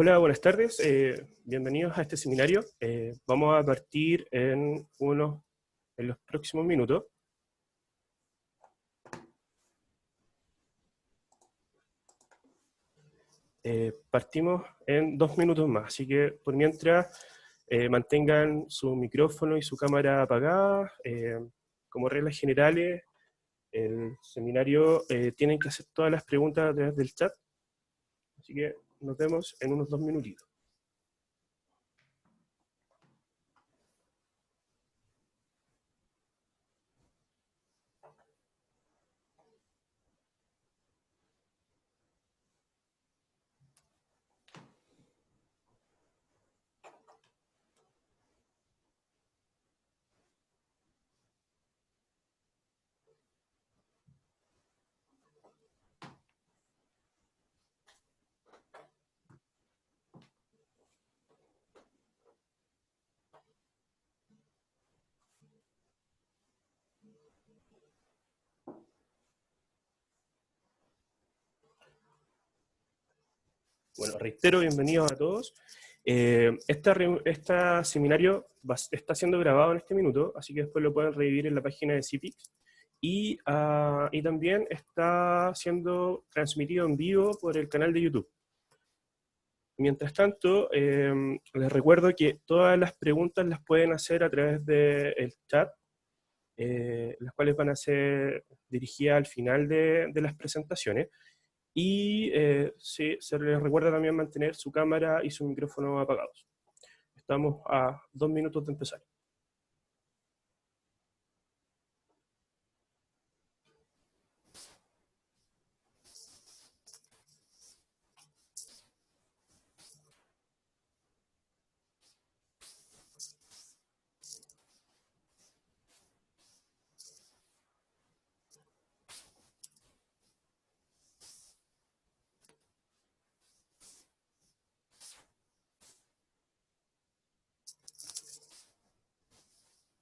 Hola, buenas tardes. Bienvenidos a este seminario. Vamos a partir en los próximos minutos. Partimos en 2 minutos más, así que por mientras mantengan su micrófono y su cámara apagada. Como reglas generales, el seminario tienen que hacer todas las preguntas a través del chat, así que nos vemos en unos 2 minutitos. Bueno, reitero, bienvenidos a todos. Este seminario está siendo grabado en este minuto, así que después lo pueden revivir en la página de CIPIX. Y también está siendo transmitido en vivo por el canal de YouTube. Mientras tanto, les recuerdo que todas las preguntas las pueden hacer a través del chat, las cuales van a ser dirigidas al final de las presentaciones. Y se les recuerda también mantener su cámara y su micrófono apagados. Estamos a 2 minutos de empezar.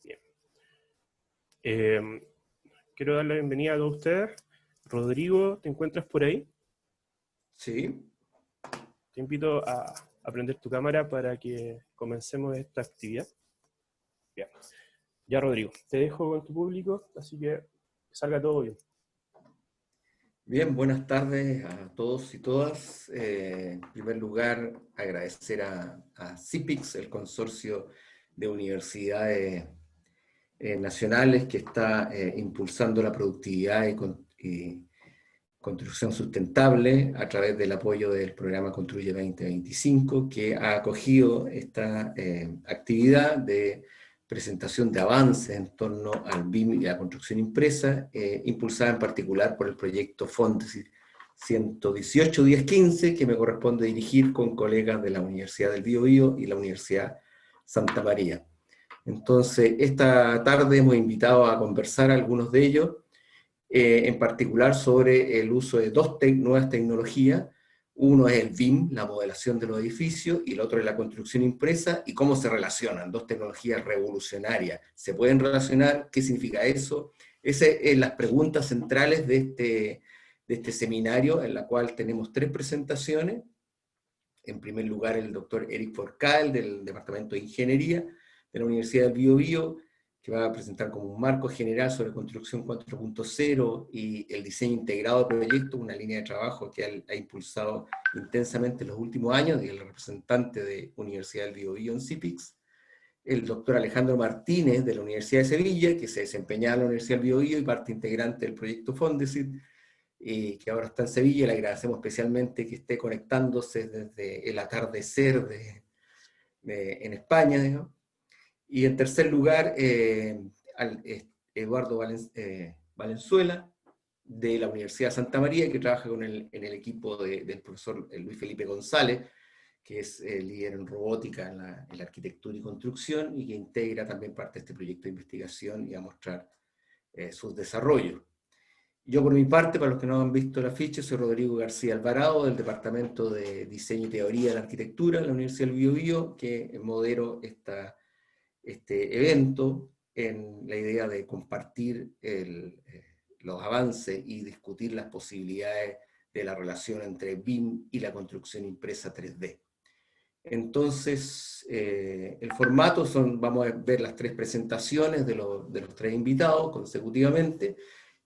Bien. Quiero dar la bienvenida a todos ustedes. Rodrigo, ¿te encuentras por ahí? Sí. Te invito a prender tu cámara para que comencemos esta actividad. Bien. Ya, Rodrigo, te dejo con tu público, así que salga todo bien. Bien, buenas tardes a todos y todas. En primer lugar, agradecer a CIPIX, el consorcio de universidades nacionales que está impulsando la productividad y construcción sustentable a través del apoyo del programa Construye 2025, que ha acogido esta actividad de presentación de avances en torno al BIM y a la construcción impresa, impulsada en particular por el proyecto Fondesit 118-1015, que me corresponde dirigir con colegas de la Universidad del Biobío y la Universidad Santa María. Entonces, esta tarde hemos invitado a conversar a algunos de ellos, en particular sobre el uso de dos nuevas tecnologías. Uno es el BIM, la modelación de los edificios, y el otro es la construcción impresa, y cómo se relacionan, dos tecnologías revolucionarias. ¿Se pueden relacionar? ¿Qué significa eso? Esas son las preguntas centrales de este seminario, en la cual tenemos 3 presentaciones. En primer lugar, el doctor Eric Forcal, del Departamento de Ingeniería de la Universidad del Biobío, que va a presentar como un marco general sobre construcción 4.0 y el diseño integrado de proyectos, una línea de trabajo que ha impulsado intensamente en los últimos años, y el representante de Universidad del Biobío en CIPIX. El doctor Alejandro Martínez, de la Universidad de Sevilla, que se desempeñaba en la Universidad del Biobío y parte integrante del proyecto Fondesit, que ahora está en Sevilla, y le agradecemos especialmente que esté conectándose desde el atardecer en España, digamos. Y en tercer lugar, Eduardo Valenzuela, de la Universidad de Santa María, que trabaja en el equipo del profesor Luis Felipe González, que es líder en robótica en la arquitectura y construcción, y que integra también parte de este proyecto de investigación y a mostrar sus desarrollos. Yo, por mi parte, para los que no han visto el afiche, soy Rodrigo García Alvarado, del Departamento de Diseño y Teoría de la Arquitectura de la Universidad del Biobío, que modero este evento en la idea de compartir los avances y discutir las posibilidades de la relación entre BIM y la construcción impresa 3D. Entonces, el formato vamos a ver las 3 presentaciones de los 3 invitados consecutivamente,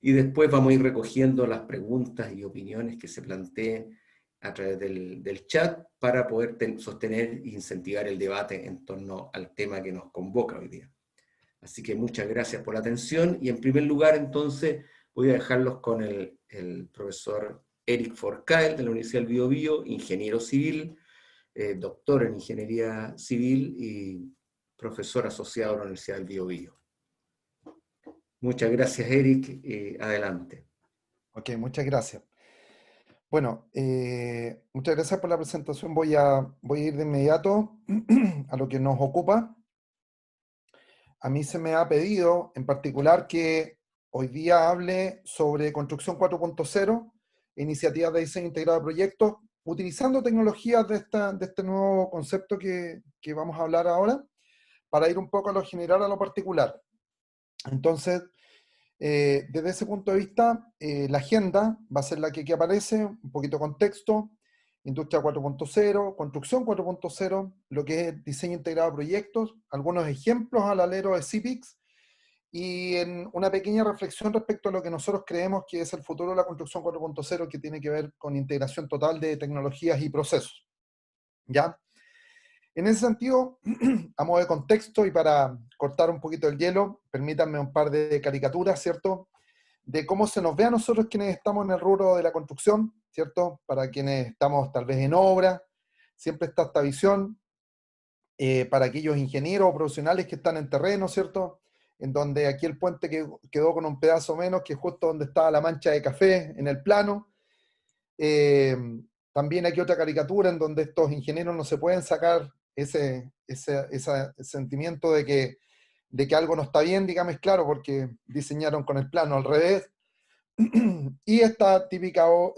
y después vamos a ir recogiendo las preguntas y opiniones que se planteen a través del chat para poder sostener e incentivar el debate en torno al tema que nos convoca hoy día. Así que muchas gracias por la atención, y en primer lugar entonces voy a dejarlos con el profesor Eric Forcade de la Universidad del Biobío, ingeniero civil, doctor en ingeniería civil y profesor asociado a la Universidad del Biobío. Muchas gracias, Eric. Adelante. Ok, muchas gracias. Bueno, muchas gracias por la presentación. Voy a ir de inmediato a lo que nos ocupa. A mí se me ha pedido en particular que hoy día hable sobre construcción 4.0, iniciativas de diseño integrado de proyectos, utilizando tecnologías de este nuevo concepto que vamos a hablar ahora, para ir un poco a lo general a lo particular. Entonces, desde ese punto de vista, la agenda va a ser la que aquí aparece, un poquito de contexto, industria 4.0, construcción 4.0, lo que es diseño integrado de proyectos, algunos ejemplos al alero de CIPIX, y en una pequeña reflexión respecto a lo que nosotros creemos que es el futuro de la construcción 4.0, que tiene que ver con integración total de tecnologías y procesos. ¿Ya? En ese sentido, a modo de contexto y para cortar un poquito el hielo, permítanme un par de caricaturas, ¿cierto?, de cómo se nos ve a nosotros quienes estamos en el rubro de la construcción, ¿cierto? Para quienes estamos tal vez en obra, siempre está esta visión, para aquellos ingenieros o profesionales que están en terreno, ¿cierto? En donde aquí el puente quedó con un pedazo menos, que justo donde estaba la mancha de café en el plano. También aquí otra caricatura en donde estos ingenieros no se pueden sacar ese sentimiento de que algo no está bien, digamos, claro, porque diseñaron con el plano al revés. Y este típico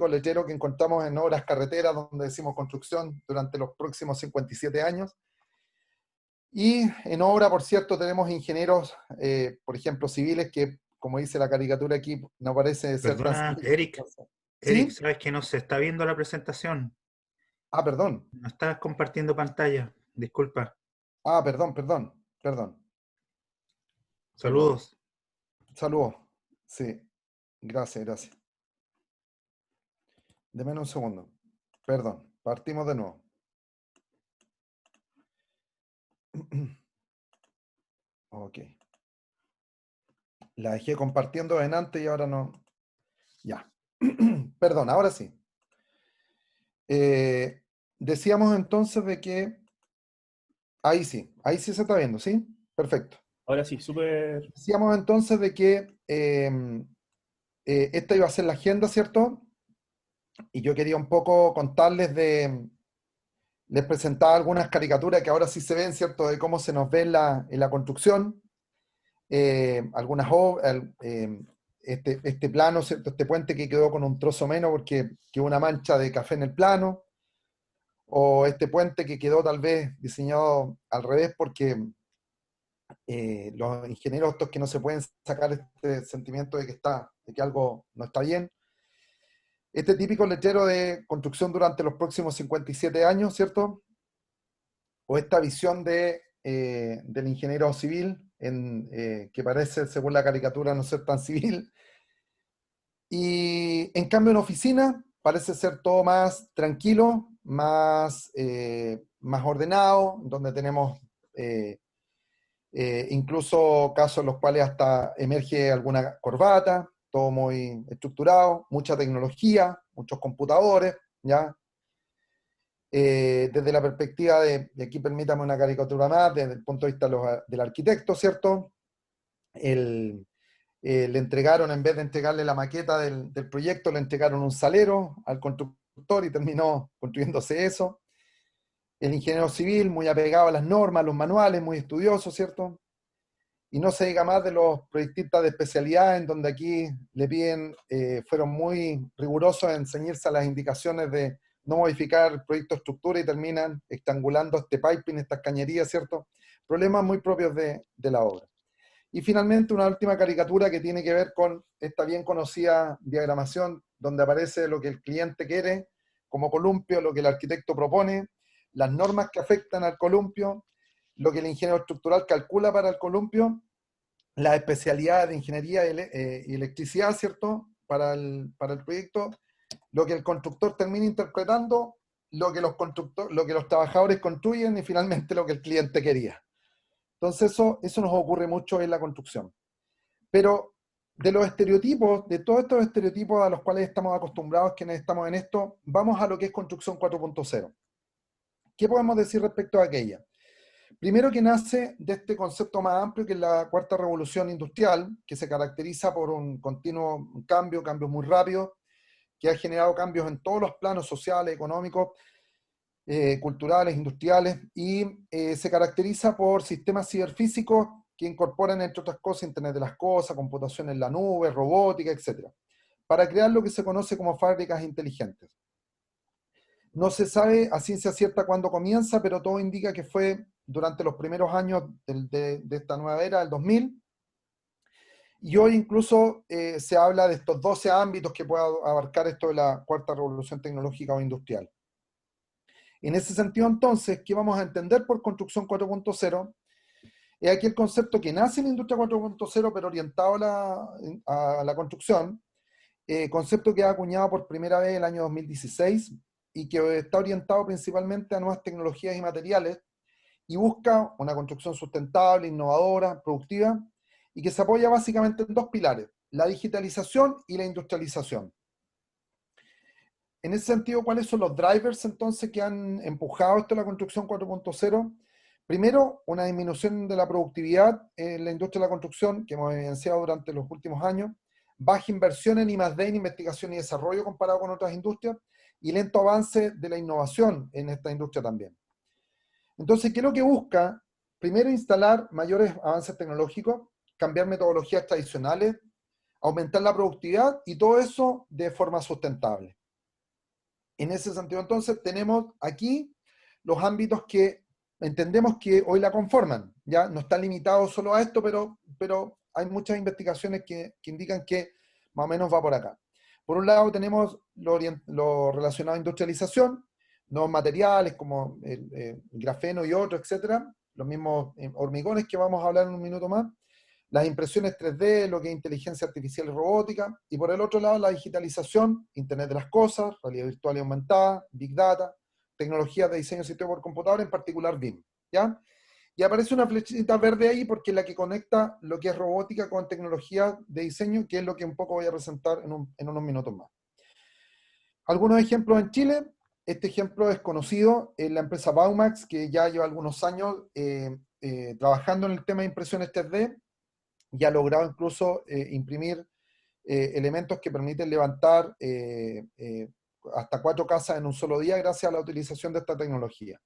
letrero que encontramos en obras carreteras, donde decimos construcción durante los próximos 57 años. Y en obra, por cierto, tenemos ingenieros, por ejemplo, civiles, que, como dice la caricatura aquí, no parece ser tan Perdona, civiles. Eric. Eric, ¿Sí? sabes que no se está viendo la presentación. Ah, perdón. No estás compartiendo pantalla. Disculpa. Ah, perdón. Perdón. Saludos. Saludos. Sí. Gracias. Deme un segundo. Perdón. Partimos de nuevo. Ok. La dejé compartiendo en antes y ahora no. Ya. Perdón, ahora sí. Decíamos entonces de que... ahí sí se está viendo, ¿sí? Perfecto. Ahora sí, súper. Decíamos entonces de que esta iba a ser la agenda, ¿cierto? Y yo quería un poco contarles les presentaba algunas caricaturas que ahora sí se ven, ¿cierto? De cómo se nos ve en la construcción. Algunas obras, este plano, ¿cierto? Este puente que quedó con un trozo menos porque quedó una mancha de café en el plano, o este puente que quedó tal vez diseñado al revés porque los ingenieros estos que no se pueden sacar este sentimiento de que algo no está bien. Este típico letrero de construcción durante los próximos 57 años, ¿cierto? O esta visión del ingeniero civil, que parece, según la caricatura, no ser tan civil. Y en cambio en oficina parece ser todo más tranquilo, más ordenado, donde tenemos incluso casos en los cuales hasta emerge alguna corbata, todo muy estructurado, mucha tecnología, muchos computadores, ¿ya? Desde la perspectiva y aquí permítame una caricatura más, desde el punto de vista del arquitecto, ¿cierto? Le entregaron, en vez de entregarle la maqueta del proyecto, le entregaron un salero al constructor y terminó construyéndose eso. El ingeniero civil, muy apegado a las normas, a los manuales, muy estudioso, ¿cierto? Y no se diga más de los proyectistas de especialidad, en donde aquí le piden, fueron muy rigurosos en ceñirse a las indicaciones de no modificar el proyecto de estructura y terminan estrangulando este piping, estas cañerías, ¿cierto? Problemas muy propios de la obra. Y finalmente una última caricatura que tiene que ver con esta bien conocida diagramación donde aparece lo que el cliente quiere como columpio, lo que el arquitecto propone, las normas que afectan al columpio, lo que el ingeniero estructural calcula para el columpio, las especialidades de ingeniería y electricidad, ¿cierto? Para el proyecto, lo que el constructor termina interpretando, lo que los trabajadores construyen y finalmente lo que el cliente quería. Entonces eso nos ocurre mucho en la construcción. Pero de los estereotipos, de todos estos estereotipos a los cuales estamos acostumbrados quienes estamos en esto, vamos a lo que es construcción 4.0. ¿Qué podemos decir respecto a aquella? Primero, que nace de este concepto más amplio que es la cuarta revolución industrial, que se caracteriza por un continuo cambio, cambios muy rápidos, que ha generado cambios en todos los planos sociales, económicos, culturales, industriales, y se caracteriza por sistemas ciberfísicos que incorporan, entre otras cosas, Internet de las Cosas, computación en la nube, robótica, etc., para crear lo que se conoce como fábricas inteligentes. No se sabe a ciencia cierta cuándo comienza, pero todo indica que fue durante los primeros años de esta nueva era, del 2000, y hoy incluso se habla de estos 12 ámbitos que pueda abarcar esto de la cuarta revolución tecnológica o industrial. En ese sentido, entonces, ¿qué vamos a entender por construcción 4.0? Es aquí el concepto que nace en la industria 4.0, pero orientado a la construcción, concepto que ha acuñado por primera vez el año 2016 y que está orientado principalmente a nuevas tecnologías y materiales y busca una construcción sustentable, innovadora, productiva, y que se apoya básicamente en dos pilares: la digitalización y la industrialización. En ese sentido, ¿cuáles son los drivers entonces que han empujado esto a la construcción 4.0? Primero, una disminución de la productividad en la industria de la construcción que hemos evidenciado durante los últimos años, baja inversión en I+D, en investigación y desarrollo comparado con otras industrias, y lento avance de la innovación en esta industria también. Entonces, ¿qué es lo que busca? Primero, instalar mayores avances tecnológicos, cambiar metodologías tradicionales, aumentar la productividad, y todo eso de forma sustentable. En ese sentido, entonces, tenemos aquí los ámbitos que entendemos que hoy la conforman. Ya no está limitado solo a esto, pero hay muchas investigaciones que indican que más o menos va por acá. Por un lado tenemos lo relacionado a industrialización, nuevos materiales como el grafeno y otros, etcétera, los mismos hormigones que vamos a hablar en un minuto más, las impresiones 3D, lo que es inteligencia artificial y robótica, y por el otro lado la digitalización, Internet de las Cosas, realidad virtual y aumentada, Big Data, tecnologías de diseño de sistema por computador, en particular BIM, ¿ya? Y aparece una flechita verde ahí porque es la que conecta lo que es robótica con tecnología de diseño, que es lo que un poco voy a presentar en unos minutos más. Algunos ejemplos en Chile. Este ejemplo es conocido en la empresa Baumax, que ya lleva algunos años trabajando en el tema de impresiones 3D, y ha logrado incluso imprimir elementos que permiten levantar hasta 4 casas en un solo día gracias a la utilización de esta tecnología.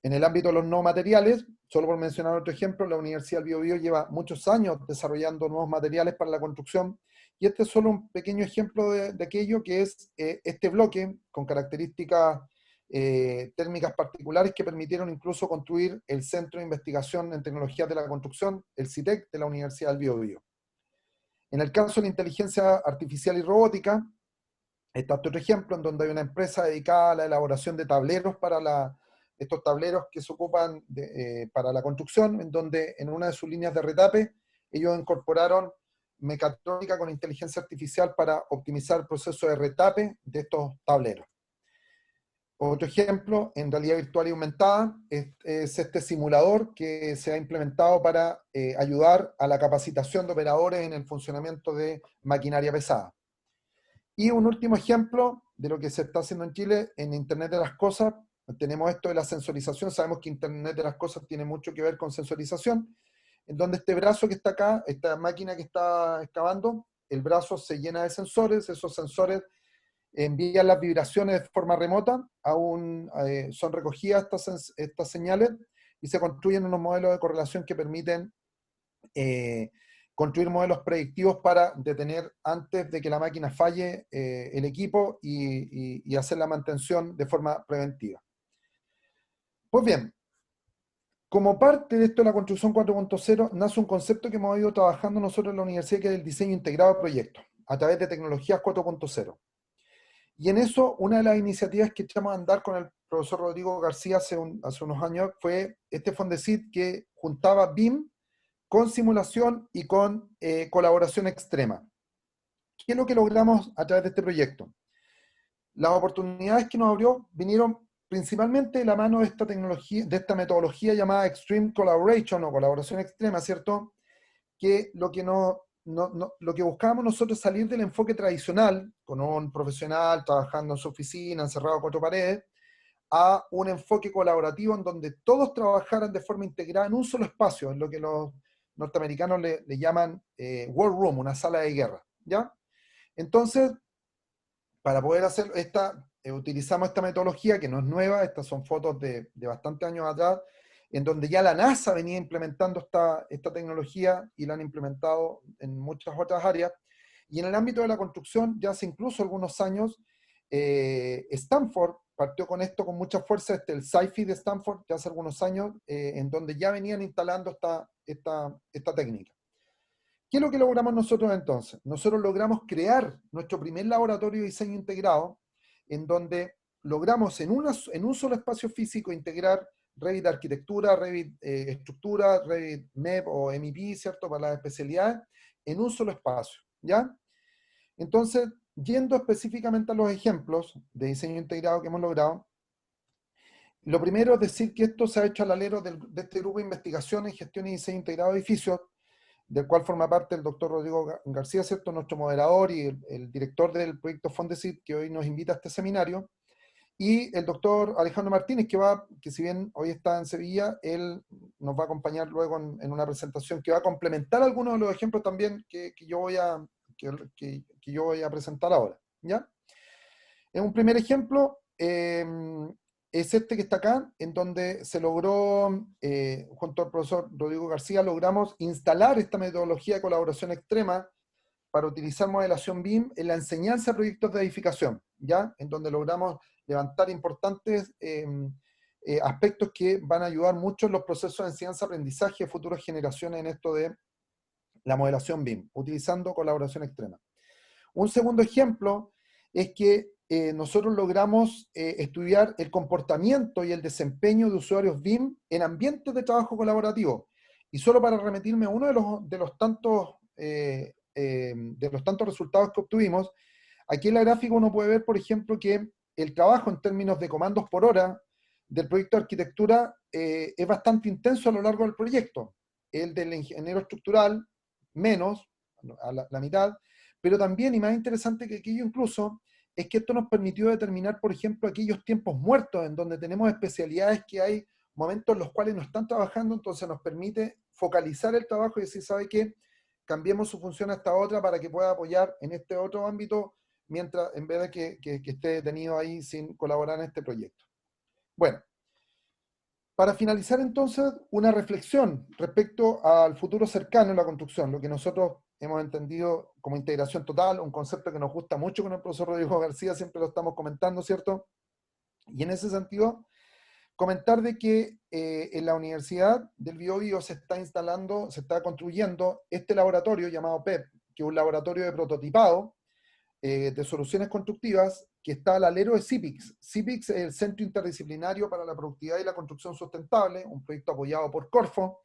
En el ámbito de los nuevos materiales, solo por mencionar otro ejemplo, la Universidad del Biobío lleva muchos años desarrollando nuevos materiales para la construcción, y este es solo un pequeño ejemplo de aquello que es este bloque con características térmicas particulares que permitieron incluso construir el Centro de Investigación en Tecnologías de la Construcción, el CITEC, de la Universidad del Biobío. En el caso de la inteligencia artificial y robótica, está otro ejemplo en donde hay una empresa dedicada a la elaboración de tableros para estos tableros que se ocupan para la construcción, en donde en una de sus líneas de retape ellos incorporaron mecatrónica con inteligencia artificial para optimizar el proceso de retape de estos tableros. Otro ejemplo, en realidad virtual y aumentada, es este simulador que se ha implementado para ayudar a la capacitación de operadores en el funcionamiento de maquinaria pesada. Y un último ejemplo de lo que se está haciendo en Chile en Internet de las Cosas. Tenemos esto de la sensorización. Sabemos que Internet de las Cosas tiene mucho que ver con sensorización, en donde este brazo que está acá, esta máquina que está excavando, el brazo se llena de sensores. Esos sensores envían las vibraciones de forma remota, son recogidas estas señales y se construyen unos modelos de correlación que permiten construir modelos predictivos para detener antes de que la máquina falle el equipo y hacer la mantención de forma preventiva. Pues bien, como parte de esto de la construcción 4.0 nace un concepto que hemos ido trabajando nosotros en la universidad, que es el diseño integrado de proyectos a través de tecnologías 4.0. Y en eso, una de las iniciativas que echamos a andar con el profesor Rodrigo García hace unos años fue este Fondesit que juntaba BIM con simulación y con colaboración extrema. ¿Qué es lo que logramos a través de este proyecto? Las oportunidades que nos abrió vinieron principalmente de la mano de esta tecnología, de esta metodología llamada Extreme Collaboration o colaboración extrema, ¿cierto? Que lo que buscábamos nosotros es salir del enfoque tradicional, con un profesional trabajando en su oficina, encerrado a cuatro paredes, a un enfoque colaborativo en donde todos trabajaran de forma integrada en un solo espacio, en lo que los norteamericanos le llaman war room, una sala de guerra, ¿ya? Entonces, para poder hacer utilizamos esta metodología que no es nueva, estas son fotos de bastantes años atrás, en donde ya la NASA venía implementando esta tecnología y la han implementado en muchas otras áreas. Y en el ámbito de la construcción, ya hace incluso algunos años, Stanford partió con esto con mucha fuerza, el SciFi de Stanford, ya hace algunos años, en donde ya venían instalando esta técnica. ¿Qué es lo que logramos nosotros entonces? Nosotros logramos crear nuestro primer laboratorio de diseño integrado, en donde logramos en un solo espacio físico integrar Revit Arquitectura, Revit Estructura, Revit MEP o MEP, ¿cierto? Para las especialidades, en un solo espacio, ¿ya? Entonces, yendo específicamente a los ejemplos de diseño integrado que hemos logrado, lo primero es decir que esto se ha hecho al alero de este grupo de investigación en gestión y diseño integrado de edificios, del cual forma parte el doctor Rodrigo García, ¿cierto? Nuestro moderador y el director del proyecto Fondesit, que hoy nos invita a este seminario, y el doctor Alejandro Martínez, que si bien hoy está en Sevilla, él nos va a acompañar luego en una presentación que va a complementar algunos de los ejemplos también que yo voy a presentar ahora, ¿ya? En un primer ejemplo, es este que está acá, en donde se logró, junto al profesor Rodrigo García, logramos instalar esta metodología de colaboración extrema para utilizar modelación BIM en la enseñanza de proyectos de edificación, ¿ya? En donde logramos levantar importantes aspectos que van a ayudar mucho en los procesos de enseñanza-aprendizaje de futuras generaciones en esto de la modelación BIM, utilizando colaboración extrema. Un segundo ejemplo es que nosotros logramos estudiar el comportamiento y el desempeño de usuarios BIM en ambientes de trabajo colaborativo. Y solo para remitirme a uno de los tantos resultados que obtuvimos, aquí en la gráfica uno puede ver, por ejemplo, que el trabajo en términos de comandos por hora del proyecto de arquitectura es bastante intenso a lo largo del proyecto. El del ingeniero estructural, menos, a la mitad, pero también, y más interesante que aquello incluso, es que esto nos permitió determinar, por ejemplo, aquellos tiempos muertos en donde tenemos especialidades que hay momentos en los cuales no están trabajando, entonces nos permite focalizar el trabajo y decir, ¿sabe qué? Cambiemos su función a esta otra para que pueda apoyar en este otro ámbito, mientras, en vez de que esté detenido ahí sin colaborar en este proyecto. Bueno, para finalizar entonces, una reflexión respecto al futuro cercano en la construcción, lo que nosotros hemos entendido como integración total, un concepto que nos gusta mucho con el profesor Rodrigo García, siempre lo estamos comentando, ¿cierto? Y en ese sentido, comentar de que en la Universidad del Biobío se está construyendo este laboratorio llamado PEP, que es un laboratorio de prototipado de soluciones constructivas que está al alero de CIPIX. CIPIX es el Centro Interdisciplinario para la Productividad y la Construcción Sustentable, un proyecto apoyado por Corfo,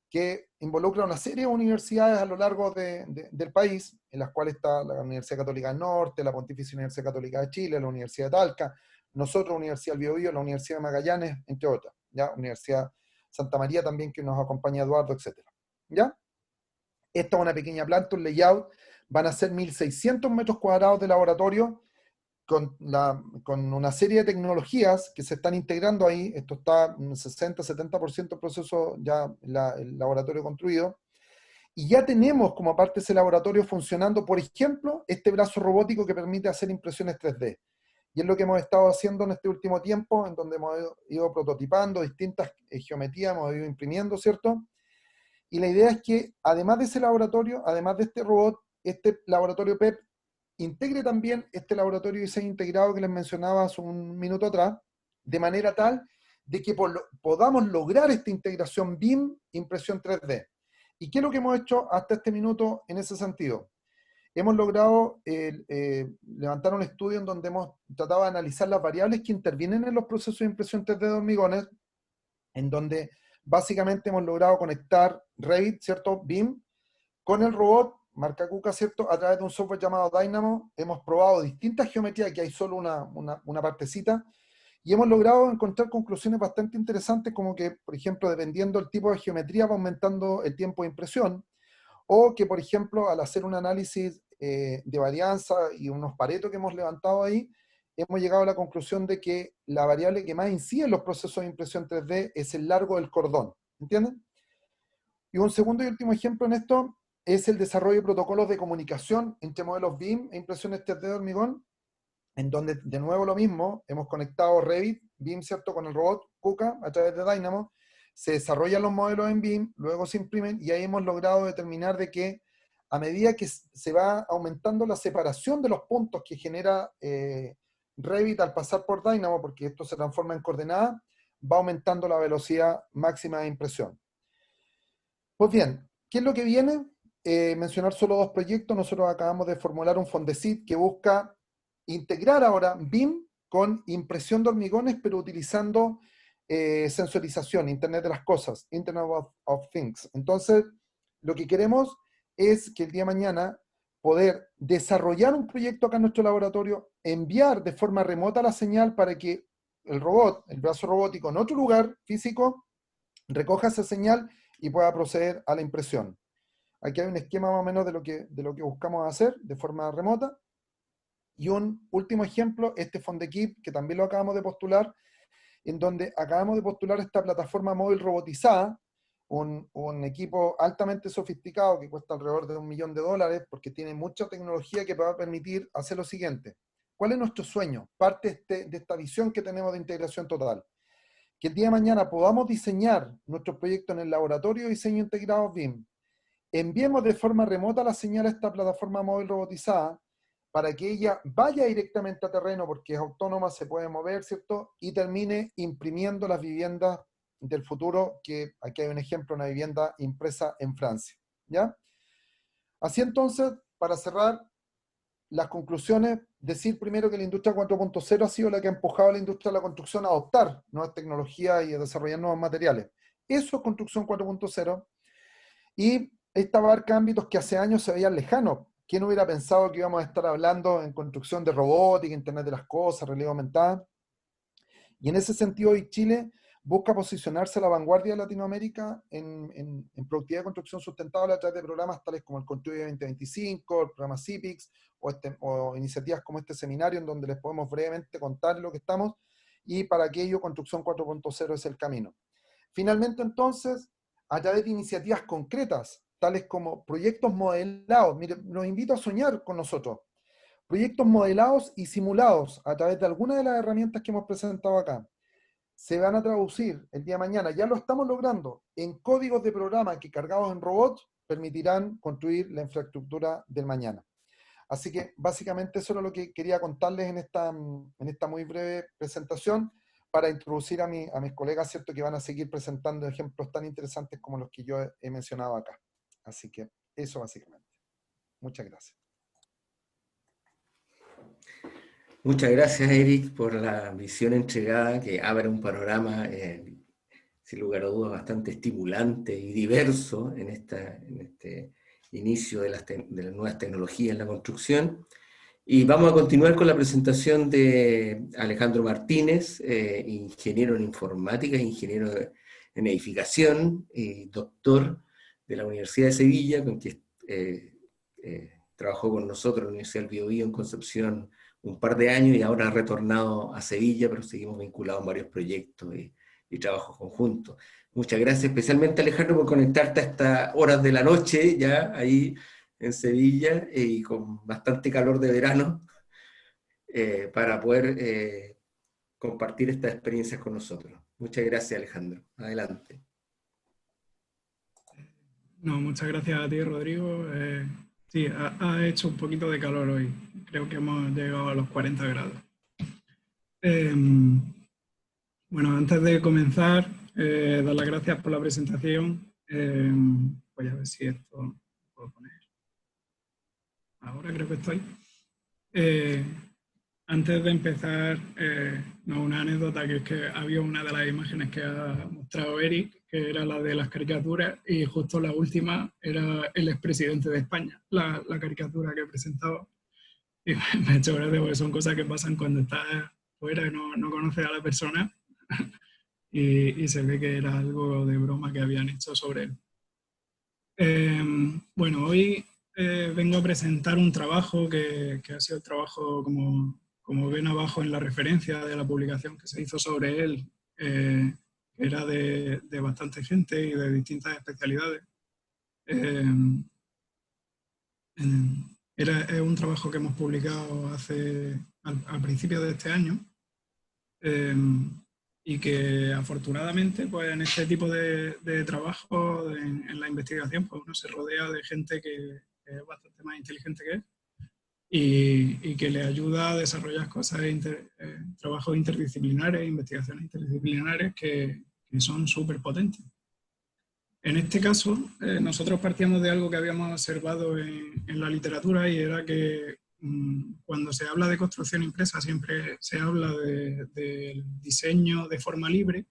que involucra una serie de universidades a lo largo del país, en las cuales está la Universidad Católica del Norte, la Pontificia Universidad Católica de Chile, la Universidad de Talca, nosotros, Universidad del Biobío, la Universidad de Magallanes, entre otras, ¿ya? Universidad Santa María también, que nos acompaña Eduardo, etc. ¿Ya? Esta es una pequeña planta, un layout, van a ser 1.600 metros cuadrados de laboratorio, con una serie de tecnologías que se están integrando ahí. Esto está un 60-70% del proceso ya el laboratorio construido, y ya tenemos como parte de ese laboratorio funcionando, por ejemplo, este brazo robótico que permite hacer impresiones 3D. Y es lo que hemos estado haciendo en este último tiempo, en donde hemos ido prototipando distintas geometrías, hemos ido imprimiendo, ¿cierto? Y la idea es que, además de ese laboratorio, además de este robot, este laboratorio PEP integre también este laboratorio de diseño integrado que les mencionaba hace un minuto atrás, de manera tal de que podamos lograr esta integración BIM, impresión 3D. ¿Y qué es lo que hemos hecho hasta este minuto en ese sentido? hemos logrado levantar un estudio en donde hemos tratado de analizar las variables que intervienen en los procesos de impresión 3D de hormigones, en donde básicamente hemos logrado conectar Revit, ¿cierto? BIM, con el robot, marca KUKA, ¿cierto? A través de un software llamado Dynamo. Hemos probado distintas geometrías, que hay solo una partecita, y hemos logrado encontrar conclusiones bastante interesantes, como que, por ejemplo, dependiendo del tipo de geometría, va aumentando el tiempo de impresión, o que, por ejemplo, al hacer un análisis de varianza y unos paretos que hemos levantado ahí, hemos llegado a la conclusión de que la variable que más incide en los procesos de impresión 3D es el largo del cordón. ¿Entienden? Y un segundo y último ejemplo en esto es el desarrollo de protocolos de comunicación entre modelos BIM e impresiones 3D de hormigón, en donde, de nuevo lo mismo, hemos conectado Revit, BIM, ¿cierto?, con el robot KUKA a través de Dynamo, se desarrollan los modelos en BIM, luego se imprimen, y ahí hemos logrado determinar de que a medida que se va aumentando la separación de los puntos que genera Revit al pasar por Dynamo, porque esto se transforma en coordenada, va aumentando la velocidad máxima de impresión. Pues bien, ¿qué es lo que viene? Mencionar solo dos proyectos. Nosotros acabamos de formular un Fondesit que busca integrar ahora BIM con impresión de hormigones, pero utilizando sensorización, Internet de las Cosas, Internet of Things. Entonces, lo que queremos es que el día de mañana poder desarrollar un proyecto acá en nuestro laboratorio, enviar de forma remota la señal para que el robot, el brazo robótico en otro lugar físico, recoja esa señal y pueda proceder a la impresión. Aquí hay un esquema más o menos de lo que buscamos hacer de forma remota. Y un último ejemplo, este Fondekip, que también lo acabamos de postular, en donde acabamos de postular esta plataforma móvil robotizada, un equipo altamente sofisticado que cuesta alrededor de $1 millón, porque tiene mucha tecnología que va a permitir hacer lo siguiente. ¿Cuál es nuestro sueño? Parte de esta visión que tenemos de integración total. Que el día de mañana podamos diseñar nuestro proyecto en el laboratorio de diseño integrado BIM, enviemos de forma remota la señal a esta plataforma móvil robotizada para que ella vaya directamente a terreno, porque es autónoma, se puede mover, ¿cierto? Y termine imprimiendo las viviendas del futuro, que aquí hay un ejemplo, una vivienda impresa en Francia, ¿ya? Así entonces, para cerrar las conclusiones, decir primero que la industria 4.0 ha sido la que ha empujado a la industria de la construcción a adoptar nuevas tecnologías y a desarrollar nuevos materiales. Eso es construcción 4.0, y esta abarca ámbitos que hace años se veían lejanos. ¿Quién hubiera pensado que íbamos a estar hablando en construcción de robótica, Internet de las Cosas, realidad aumentada? Y en ese sentido, hoy Chile busca posicionarse a la vanguardia de Latinoamérica en productividad de construcción sustentable a través de programas tales como el Construye 2025, el programa CIPIX, o iniciativas como este seminario, en donde les podemos brevemente contar lo que estamos, y para aquello Construcción 4.0 es el camino. Finalmente, entonces, a través de iniciativas concretas, tales como proyectos modelados. Mire, los invito a soñar con nosotros. Proyectos modelados y simulados a través de algunas de las herramientas que hemos presentado acá. Se van a traducir el día de mañana, ya lo estamos logrando, en códigos de programa que, cargados en robots, permitirán construir la infraestructura del mañana. Así que básicamente eso era lo que quería contarles en esta muy breve presentación, para introducir a mis colegas, ¿cierto?, que van a seguir presentando ejemplos tan interesantes como los que yo he mencionado acá. Así que eso básicamente. Muchas gracias. Muchas gracias, Eric, por la visión entregada, que abre un panorama, sin lugar a dudas, bastante estimulante y diverso en este inicio de las nuevas tecnologías en la construcción. Y vamos a continuar con la presentación de Alejandro Martínez, ingeniero en informática, ingeniero en edificación y doctor de la Universidad de Sevilla, con quien trabajó con nosotros en la Universidad del Biobío en Concepción un par de años, y ahora ha retornado a Sevilla, pero seguimos vinculados en varios proyectos y trabajos conjuntos. Muchas gracias, especialmente Alejandro, por conectarte a estas horas de la noche, ya ahí en Sevilla, y con bastante calor de verano, para poder compartir estas experiencias con nosotros. Muchas gracias, Alejandro. Adelante. No, muchas gracias a ti, Rodrigo. Sí, ha hecho un poquito de calor hoy. Creo que hemos llegado a los 40 grados. Bueno, antes de comenzar, dar las gracias por la presentación. Voy a ver si esto lo puedo poner ahora. ahora creo que estoy. Antes de empezar, una anécdota, que es que había una de las imágenes que ha mostrado Eric, que era la de las caricaturas, y justo la última era el expresidente de España, la caricatura que presentaba. Y me ha hecho gracia porque son cosas que pasan cuando estás fuera y no conoces a la persona, y se ve que era algo de broma que habían hecho sobre él. Bueno, hoy vengo a presentar un trabajo que ha sido el trabajo, como ven abajo en la referencia de la publicación que se hizo sobre él, que era de bastante gente y de distintas especialidades. Es un trabajo que hemos publicado al principio de este año, y que afortunadamente, pues, en este tipo de trabajo, en la investigación, pues uno se rodea de gente que es bastante más inteligente que él y que le ayuda a desarrollar cosas, trabajos interdisciplinares, investigaciones interdisciplinares que son súper potentes. En este caso, nosotros partíamos de algo que habíamos observado en la literatura, y era que cuando se habla de construcción impresa siempre se habla del diseño de forma libre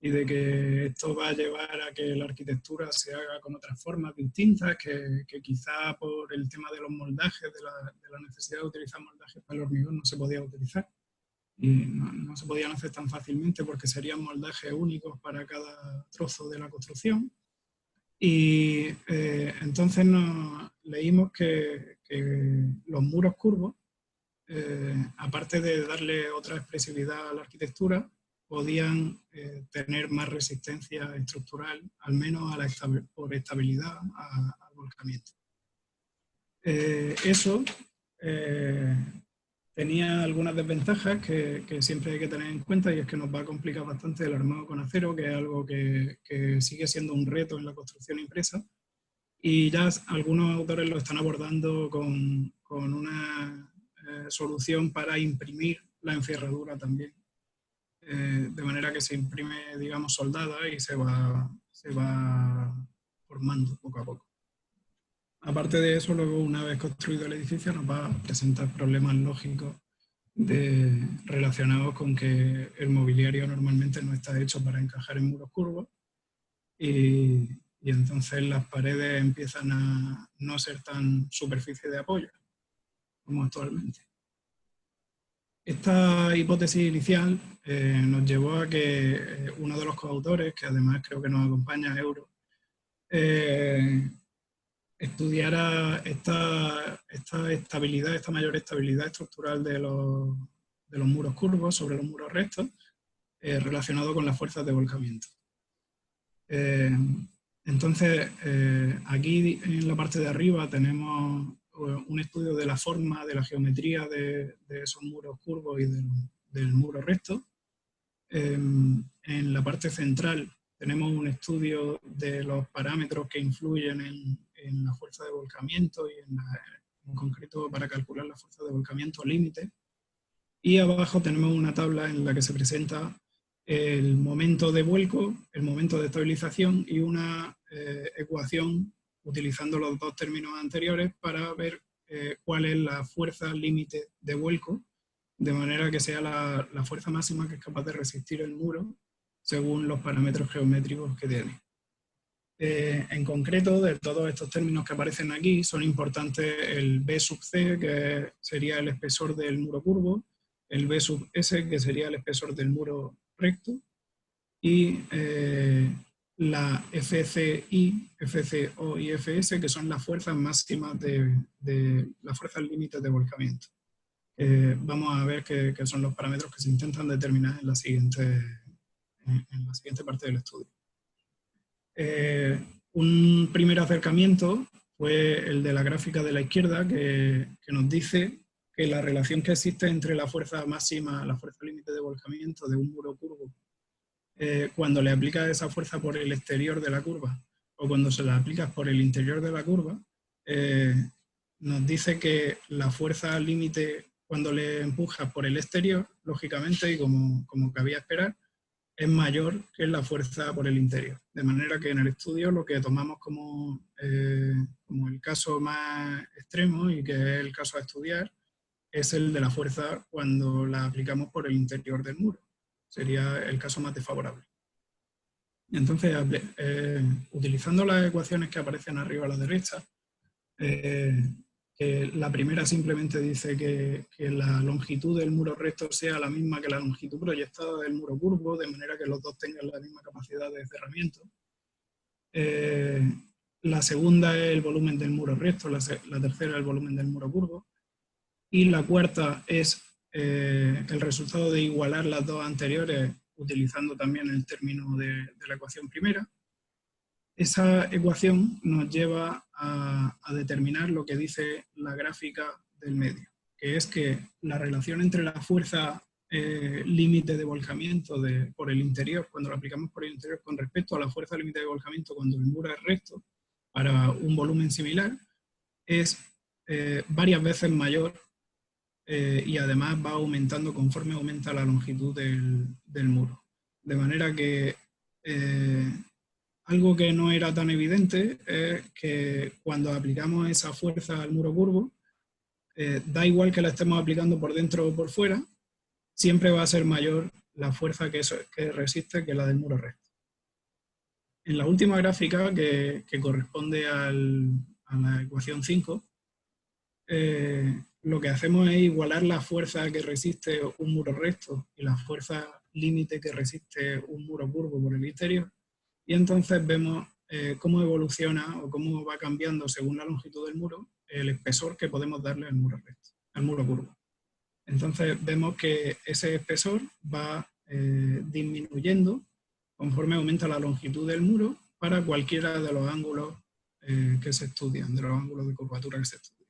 y de que esto va a llevar a que la arquitectura se haga con otras formas distintas, que quizá por el tema de los moldajes, de la necesidad de utilizar moldajes para el hormigón, no se podía utilizar. Y no se podían hacer tan fácilmente porque serían moldajes únicos para cada trozo de la construcción. Y entonces leímos que los muros curvos, aparte de darle otra expresividad a la arquitectura, podían tener más resistencia estructural, al menos por estabilidad al volcamiento. Eso tenía algunas desventajas que siempre hay que tener en cuenta, y es que nos va a complicar bastante el armado con acero, que es algo que sigue siendo un reto en la construcción impresa, y ya algunos autores lo están abordando con una solución para imprimir la enferradura también, de manera que se imprime, digamos, soldada y se va formando poco a poco. Aparte de eso, luego, una vez construido el edificio, nos va a presentar problemas lógicos relacionados con que el mobiliario normalmente no está hecho para encajar en muros curvos, y entonces las paredes empiezan a no ser tan superficie de apoyo como actualmente. Esta hipótesis inicial nos llevó a que uno de los coautores, que además creo que nos acompaña, Euro, estudiara esta mayor estabilidad estructural de los muros curvos sobre los muros rectos, relacionado con las fuerzas de volcamiento. Entonces, aquí en la parte de arriba tenemos un estudio de la forma, de la geometría de esos muros curvos y del muro recto. En la parte central tenemos un estudio de los parámetros que influyen en la fuerza de volcamiento y en concreto para calcular la fuerza de volcamiento límite. Y abajo tenemos una tabla en la que se presenta el momento de vuelco, el momento de estabilización y una ecuación utilizando los dos términos anteriores para ver cuál es la fuerza límite de vuelco, de manera que sea la fuerza máxima que es capaz de resistir el muro según los parámetros geométricos que tiene. En concreto, de todos estos términos que aparecen aquí, son importantes el B sub C, que sería el espesor del muro curvo, el B sub S, que sería el espesor del muro recto, y la FCI, FCO y FS, que son las fuerzas máximas de las fuerzas límites de volcamiento. Vamos a ver qué son los parámetros que se intentan determinar en la siguiente parte del estudio. Un primer acercamiento fue el de la gráfica de la izquierda, que nos dice que la relación que existe entre la fuerza máxima, la fuerza límite de volcamiento de un muro curvo, cuando le aplicas esa fuerza por el exterior de la curva o cuando se la aplicas por el interior de la curva, nos dice que la fuerza límite cuando le empujas por el exterior, lógicamente, y como cabía esperar, es mayor que la fuerza por el interior. De manera que en el estudio lo que tomamos como el caso más extremo y que es el caso a estudiar es el de la fuerza cuando la aplicamos por el interior del muro. Sería el caso más desfavorable. Entonces, utilizando las ecuaciones que aparecen arriba a la derecha, que la primera simplemente dice que la longitud del muro recto sea la misma que la longitud proyectada del muro curvo, de manera que los dos tengan la misma capacidad de cerramiento. La segunda es el volumen del muro recto, la tercera es el volumen del muro curvo, y la cuarta es el resultado de igualar las dos anteriores utilizando también el término de la ecuación primera. Esa ecuación nos lleva a determinar lo que dice la gráfica del medio, que es que la relación entre la fuerza límite de volcamiento por el interior, cuando lo aplicamos por el interior, con respecto a la fuerza límite de volcamiento cuando el muro es recto, para un volumen similar, es varias veces mayor y además va aumentando conforme aumenta la longitud del muro. De manera que algo que no era tan evidente es que cuando aplicamos esa fuerza al muro curvo, da igual que la estemos aplicando por dentro o por fuera, siempre va a ser mayor la fuerza que resiste que la del muro recto. En la última gráfica, que corresponde a la ecuación 5, lo que hacemos es igualar la fuerza que resiste un muro recto y la fuerza límite que resiste un muro curvo por el interior, y entonces vemos cómo evoluciona o cómo va cambiando según la longitud del muro el espesor que podemos darle al muro recto, al muro curvo. Entonces vemos que ese espesor va disminuyendo conforme aumenta la longitud del muro para cualquiera de los ángulos que se estudian, de los ángulos de curvatura que se estudian.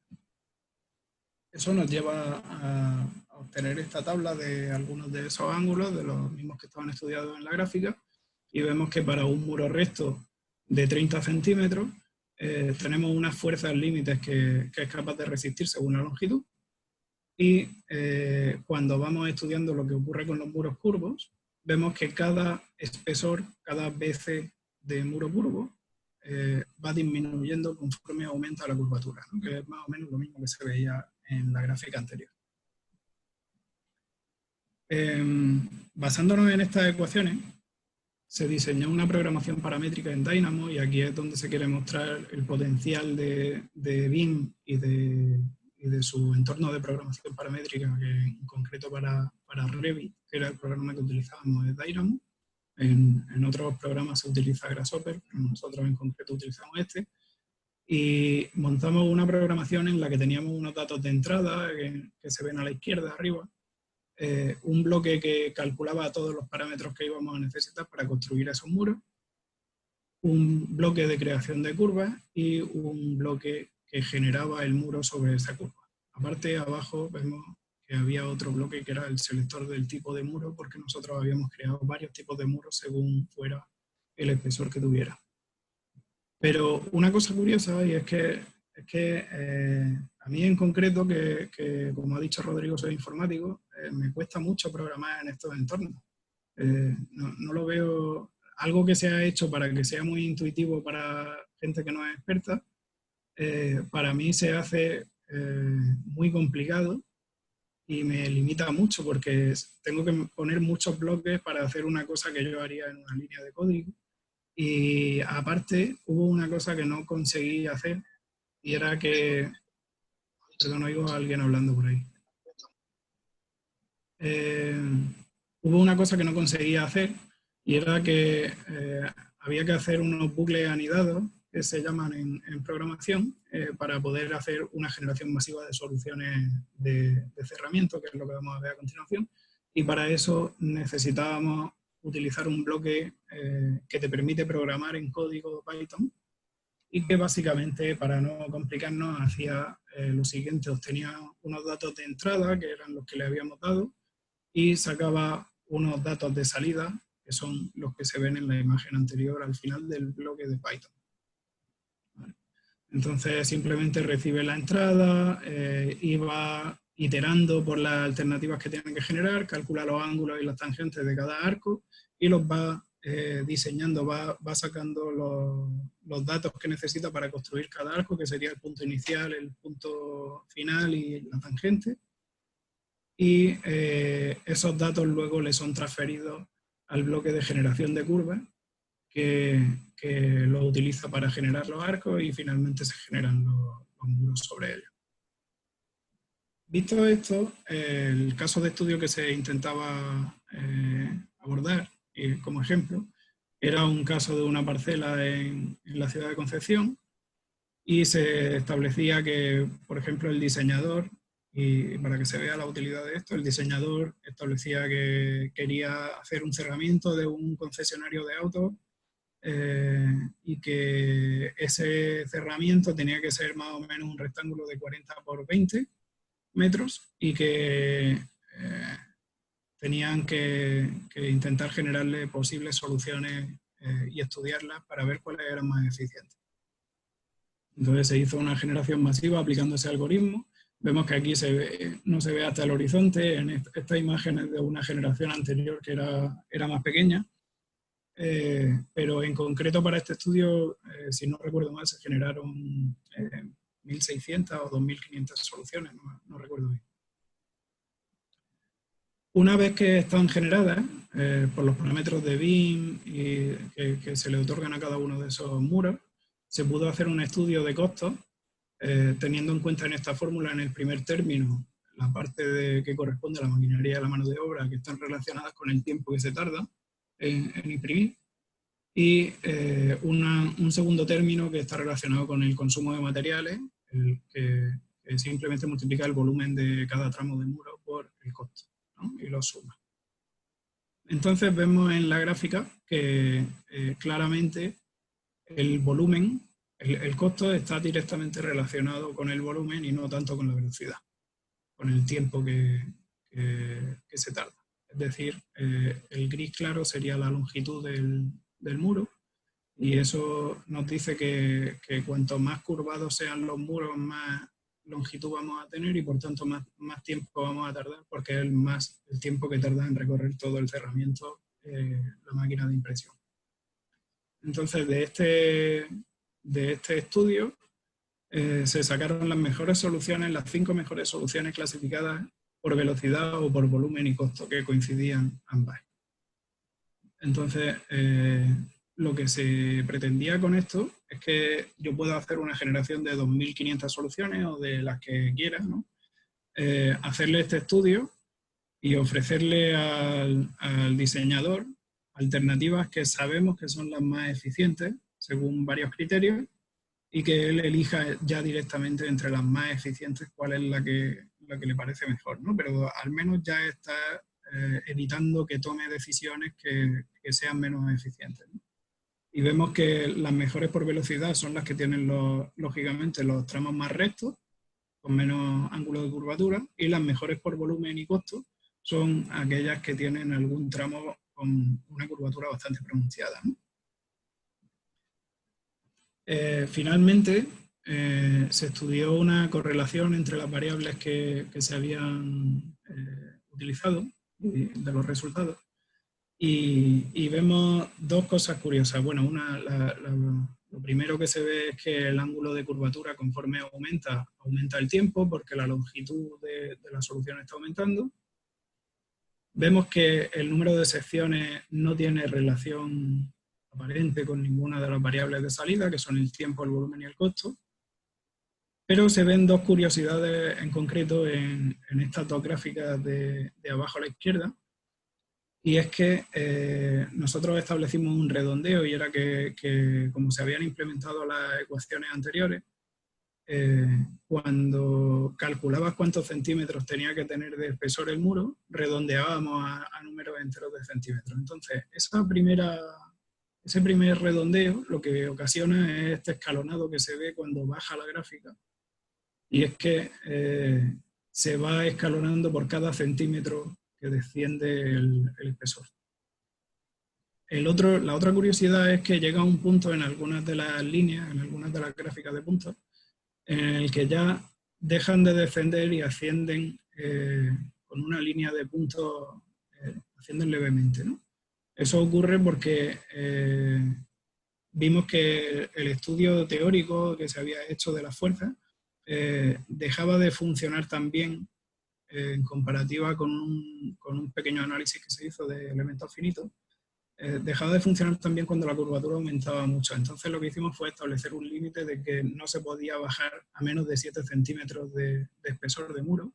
Eso nos lleva a obtener esta tabla de algunos de esos ángulos, de los mismos que estaban estudiados en la gráfica, y vemos que para un muro recto de 30 centímetros tenemos unas fuerzas límites que es capaz de resistir según la longitud, y cuando vamos estudiando lo que ocurre con los muros curvos, vemos que cada espesor, cada BC de muro curvo, va disminuyendo conforme aumenta la curvatura, ¿no? Que es más o menos lo mismo que se veía en la gráfica anterior. Basándonos en estas ecuaciones, se diseñó una programación paramétrica en Dynamo, y aquí es donde se quiere mostrar el potencial de BIM y de su entorno de programación paramétrica, que en concreto para Revit, que era el programa que utilizábamos de Dynamo. En otros programas se utiliza Grasshopper, pero nosotros en concreto utilizamos este. Y montamos una programación en la que teníamos unos datos de entrada que se ven a la izquierda arriba, un bloque que calculaba todos los parámetros que íbamos a necesitar para construir esos muros, un bloque de creación de curvas y un bloque que generaba el muro sobre esa curva. Aparte, abajo vemos que había otro bloque que era el selector del tipo de muro, porque nosotros habíamos creado varios tipos de muros según fuera el espesor que tuviera. Pero una cosa curiosa, y es que a mí en concreto, que como ha dicho Rodrigo, soy informático, me cuesta mucho programar en estos entornos. No lo veo algo que se ha hecho para que sea muy intuitivo para gente que no es experta. Para mí se hace muy complicado y me limita mucho, porque tengo que poner muchos bloques para hacer una cosa que yo haría en una línea de código. Y aparte hubo una cosa que no conseguí hacer, y era que... Perdón, oigo a alguien hablando por ahí. Hubo una cosa que no conseguía hacer, y era que había que hacer unos bucles anidados, que se llaman en programación, para poder hacer una generación masiva de soluciones de cerramiento, que es lo que vamos a ver a continuación. Y para eso necesitábamos utilizar un bloque que te permite programar en código Python, y que básicamente, para no complicarnos, hacía lo siguiente: obtenía unos datos de entrada, que eran los que le habíamos dado, y sacaba unos datos de salida, que son los que se ven en la imagen anterior al final del bloque de Python. ¿Vale? Entonces simplemente recibe la entrada y va iterando por las alternativas que tienen que generar, calcula los ángulos y las tangentes de cada arco y los va diseñando, va sacando los datos que necesita para construir cada arco, que sería el punto inicial, el punto final y la tangente. Y esos datos luego le son transferidos al bloque de generación de curvas, que lo utiliza para generar los arcos y finalmente se generan los muros sobre ellos. Visto esto, el caso de estudio que se intentaba abordar como ejemplo era un caso de una parcela en la ciudad de Concepción y se establecía que, por ejemplo, el diseñador, y para que se vea la utilidad de esto, el diseñador establecía que quería hacer un cerramiento de un concesionario de autos y que ese cerramiento tenía que ser más o menos un rectángulo de 40 por 20 metros y que tenían que intentar generarle posibles soluciones y estudiarlas para ver cuáles eran más eficientes. Entonces se hizo una generación masiva aplicando ese algoritmo. Vemos que aquí no se ve hasta el horizonte. En esta imagen es de una generación anterior que era más pequeña. Pero en concreto para este estudio, si no recuerdo mal, se generaron 1.600 o 2.500 soluciones, no recuerdo bien. Una vez que están generadas por los parámetros de BIM y que se le otorgan a cada uno de esos muros, se pudo hacer un estudio de costos teniendo en cuenta en esta fórmula, en el primer término, la parte que corresponde a la maquinaria y a la mano de obra, que están relacionadas con el tiempo que se tarda en imprimir, y un segundo término que está relacionado con el consumo de materiales, que simplemente multiplica el volumen de cada tramo de muro por el costo, ¿no? Y lo suma. Entonces vemos en la gráfica que claramente el volumen, el costo está directamente relacionado con el volumen y no tanto con la velocidad, con el tiempo que se tarda. Es decir, el gris claro sería la longitud del muro y eso nos dice que cuanto más curvados sean los muros, más longitud vamos a tener y por tanto más tiempo vamos a tardar porque es más el tiempo que tarda en recorrer todo el cerramiento la máquina de impresión. Entonces de este estudio se sacaron las mejores soluciones, las 5 mejores soluciones clasificadas por velocidad o por volumen y costo, que coincidían ambas. Entonces, lo que se pretendía con esto es que yo pueda hacer una generación de 2.500 soluciones o de las que quiera, ¿no? Hacerle este estudio y ofrecerle al diseñador alternativas que sabemos que son las más eficientes según varios criterios y que él elija ya directamente entre las más eficientes cuál es la que le parece mejor, ¿no? Pero al menos ya está evitando que tome decisiones que sean menos eficientes, ¿no? Y vemos que las mejores por velocidad son las que tienen, lógicamente, los tramos más rectos, con menos ángulo de curvatura, y las mejores por volumen y costo son aquellas que tienen algún tramo con una curvatura bastante pronunciada, ¿no? Finalmente, se estudió una correlación entre las variables que se habían utilizado de los resultados y vemos dos cosas curiosas. Bueno, lo primero que se ve es que el ángulo de curvatura conforme aumenta el tiempo porque la longitud de la solución está aumentando. Vemos que el número de secciones no tiene relación aparente con ninguna de las variables de salida, que son el tiempo, el volumen y el costo. Pero se ven dos curiosidades en concreto en estas dos gráficas de abajo a la izquierda. Y es que nosotros establecimos un redondeo y era que como se habían implementado las ecuaciones anteriores, cuando calculabas cuántos centímetros tenía que tener de espesor el muro, redondeábamos a números enteros de centímetros. Entonces, ese primer redondeo lo que ocasiona es este escalonado que se ve cuando baja la gráfica. Y es que se va escalonando por cada centímetro que desciende el espesor. La otra curiosidad es que llega a un punto en algunas de las líneas, en algunas de las gráficas de puntos, en el que ya dejan de descender y ascienden con una línea de puntos haciendo levemente, ¿no? Eso ocurre porque vimos que el estudio teórico que se había hecho de las fuerzas dejaba de funcionar tan bien en comparativa con un pequeño análisis que se hizo de elementos finitos, dejaba de funcionar también cuando la curvatura aumentaba mucho. Entonces lo que hicimos fue establecer un límite de que no se podía bajar a menos de 7 centímetros de espesor de muro,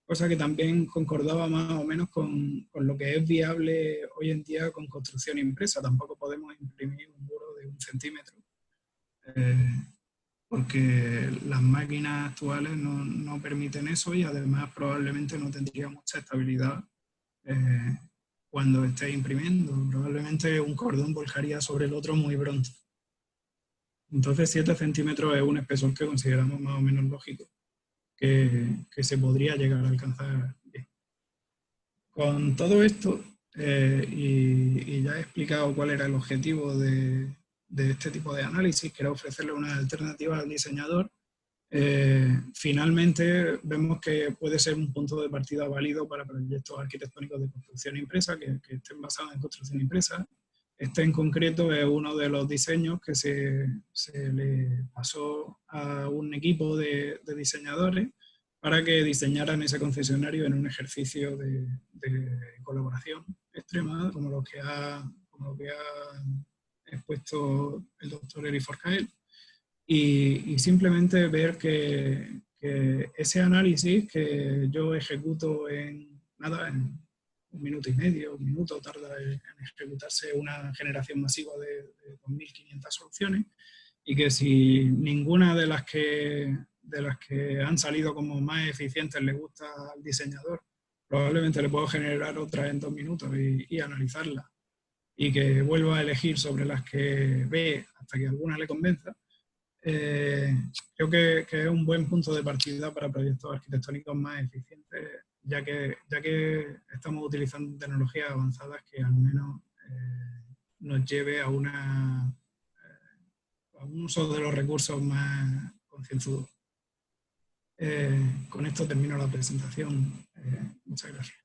cosa que también concordaba más o menos con lo que es viable hoy en día con construcción impresa. Tampoco podemos imprimir un muro de 1 centímetro, porque las máquinas actuales no permiten eso, y además probablemente no tendría mucha estabilidad cuando esté imprimiendo. Probablemente un cordón volcaría sobre el otro muy pronto. Entonces 7 centímetros es un espesor que consideramos más o menos lógico, que se podría llegar a alcanzar bien. Con todo esto, y ya he explicado cuál era el objetivo de este tipo de análisis, que era ofrecerle una alternativa al diseñador, finalmente vemos que puede ser un punto de partida válido para proyectos arquitectónicos de construcción impresa que estén basados en construcción impresa. Este en concreto es uno de los diseños que se le pasó a un equipo de diseñadores para que diseñaran ese concesionario en un ejercicio de colaboración extrema, como lo que ha expuesto el doctor Eri Forcael. Y simplemente ver que ese análisis que yo ejecuto en 1 minuto y medio, 1 minuto tarda en ejecutarse una generación masiva de 2.500 soluciones, y que si ninguna de las que han salido como más eficientes le gusta al diseñador, probablemente le puedo generar otra en 2 minutos y analizarla, y que vuelva a elegir sobre las que ve hasta que alguna le convenza. Creo que es un buen punto de partida para proyectos arquitectónicos más eficientes, ya que estamos utilizando tecnologías avanzadas que al menos nos lleve a un uso de los recursos más concienzudo. Con esto termino la presentación. Muchas gracias.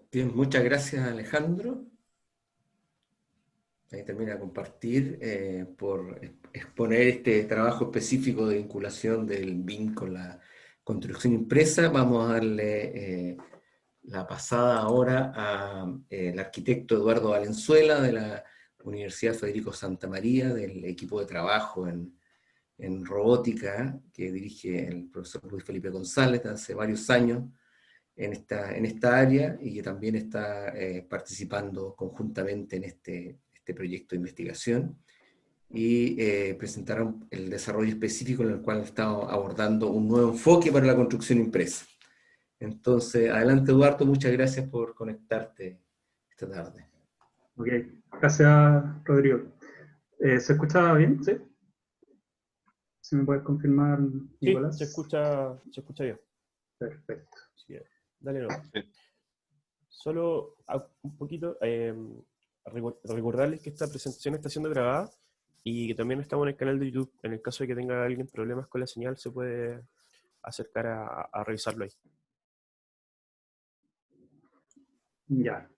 Bien, muchas gracias, Alejandro. Ahí termina de compartir por exponer este trabajo específico de vinculación del BIM con la construcción impresa. Vamos a darle la pasada ahora al arquitecto Eduardo Valenzuela de la Universidad Federico Santa María, del equipo de trabajo en robótica que dirige el profesor Luis Felipe González hace varios años en esta área, y que también está participando conjuntamente en este proyecto de investigación, y presentarán el desarrollo específico en el cual estamos abordando un nuevo enfoque para la construcción impresa. Entonces, adelante Eduardo, muchas gracias por conectarte esta tarde. Ok, gracias Rodrigo. ¿Se escucha bien? ¿Sí? ¿Se me puede confirmar, Nicolás? Sí, se escucha bien. Perfecto. Sí, dale no. Solo un poquito, recordarles que esta presentación está siendo grabada y que también estamos en el canal de YouTube. En el caso de que tenga alguien problemas con la señal, se puede acercar a revisarlo ahí. Ya.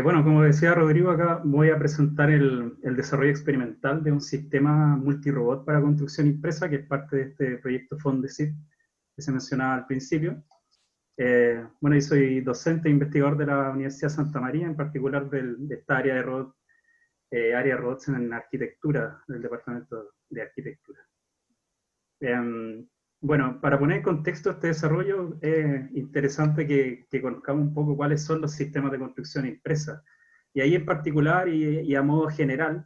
Bueno, como decía Rodrigo, acá voy a presentar el desarrollo experimental de un sistema multirobot para construcción impresa, que es parte de este proyecto FONDESIP que se mencionaba al principio. Bueno, yo soy docente e investigador de la Universidad Santa María, en particular de esta área de robots en arquitectura, del Departamento de Arquitectura. Bueno, para poner en contexto este desarrollo, es interesante que conozcamos un poco cuáles son los sistemas de construcción impresa. Y ahí en particular y a modo general,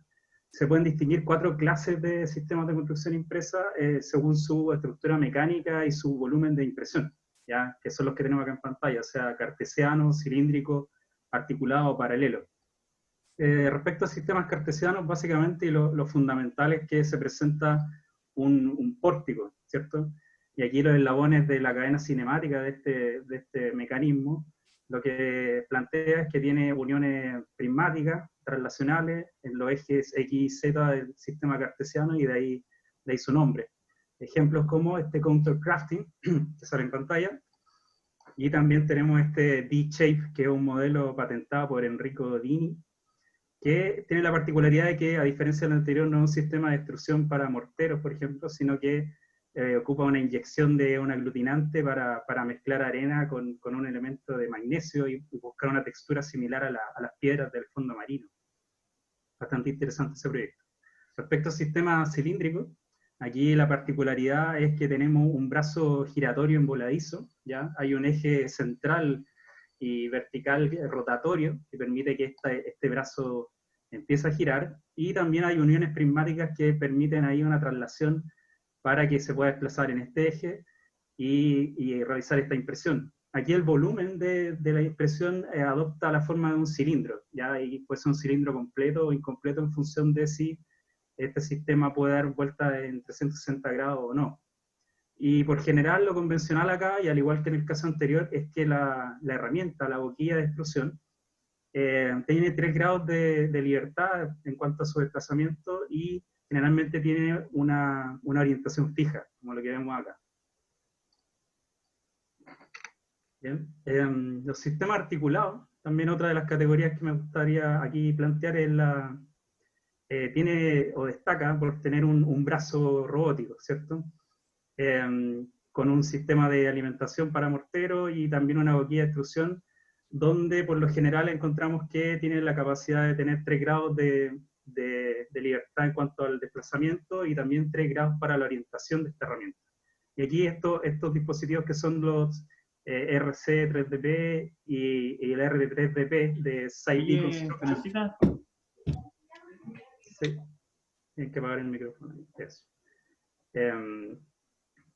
se pueden distinguir 4 clases de sistemas de construcción impresa según su estructura mecánica y su volumen de impresión, ¿ya? Que son los que tenemos acá en pantalla, o sea, cartesiano, cilíndrico, articulado o paralelo. Respecto a sistemas cartesianos, básicamente lo fundamental es que se presenta un pórtico, ¿cierto? Y aquí los eslabones de la cadena cinemática de este mecanismo, lo que plantea es que tiene uniones prismáticas, translacionales en los ejes X y Z del sistema cartesiano, y de ahí su nombre. Ejemplos como este countercrafting, que sale en pantalla, y también tenemos este D-Shape, que es un modelo patentado por Enrico Dini, que tiene la particularidad de que, a diferencia del anterior, no es un sistema de extrusión para morteros, por ejemplo, sino que ocupa una inyección de un aglutinante para mezclar arena con un elemento de magnesio y buscar una textura similar a las piedras del fondo marino. Bastante interesante ese proyecto. Respecto al sistema cilíndrico, aquí la particularidad es que tenemos un brazo giratorio en voladizo, ¿ya? Hay un eje central y vertical rotatorio que permite que este brazo empiece a girar, y también hay uniones prismáticas que permiten ahí una traslación para que se pueda desplazar en este eje y realizar esta impresión. Aquí el volumen de la impresión adopta la forma de un cilindro, ¿ya? Y puede ser un cilindro completo o incompleto en función de si este sistema puede dar vuelta en 360 grados o no. Y por general lo convencional acá, y al igual que en el caso anterior, es que la herramienta, la boquilla de extrusión, tiene 3 grados de libertad en cuanto a su desplazamiento, y generalmente tiene una orientación fija, como lo que vemos acá. Bien. Los sistemas articulados, también otra de las categorías que me gustaría aquí plantear es tiene o destaca por tener un brazo robótico, ¿cierto? Con un sistema de alimentación para mortero y también una boquilla de extrusión, donde por lo general encontramos que tiene la capacidad de tener 3 grados de libertad en cuanto al desplazamiento, y también 3 grados para la orientación de esta herramienta. Y aquí estos dispositivos que son los RC3DP y el RD3DP de Site Construction. Sí, tienen que apagar el micrófono. Eso.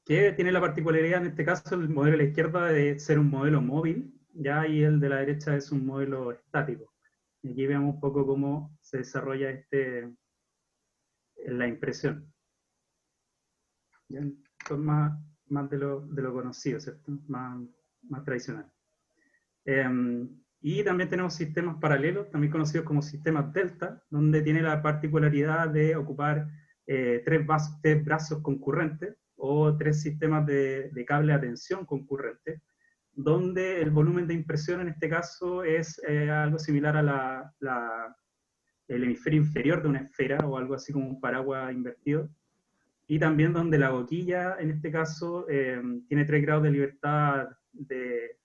Que tiene la particularidad en este caso, el modelo de la izquierda, de ser un modelo móvil, ¿ya? Y el de la derecha es un modelo estático. Y aquí vemos un poco cómo se desarrolla la impresión. ¿Bien? Esto es más de lo conocido, ¿cierto? Más tradicional. Y también tenemos sistemas paralelos, también conocidos como sistemas delta, donde tiene la particularidad de ocupar 3 brazos concurrentes, o 3 sistemas de cable a tensión concurrentes, donde el volumen de impresión en este caso es algo similar a el hemisferio inferior de una esfera, o algo así como un paraguas invertido, y también donde la boquilla en este caso tiene 3 grados de libertad de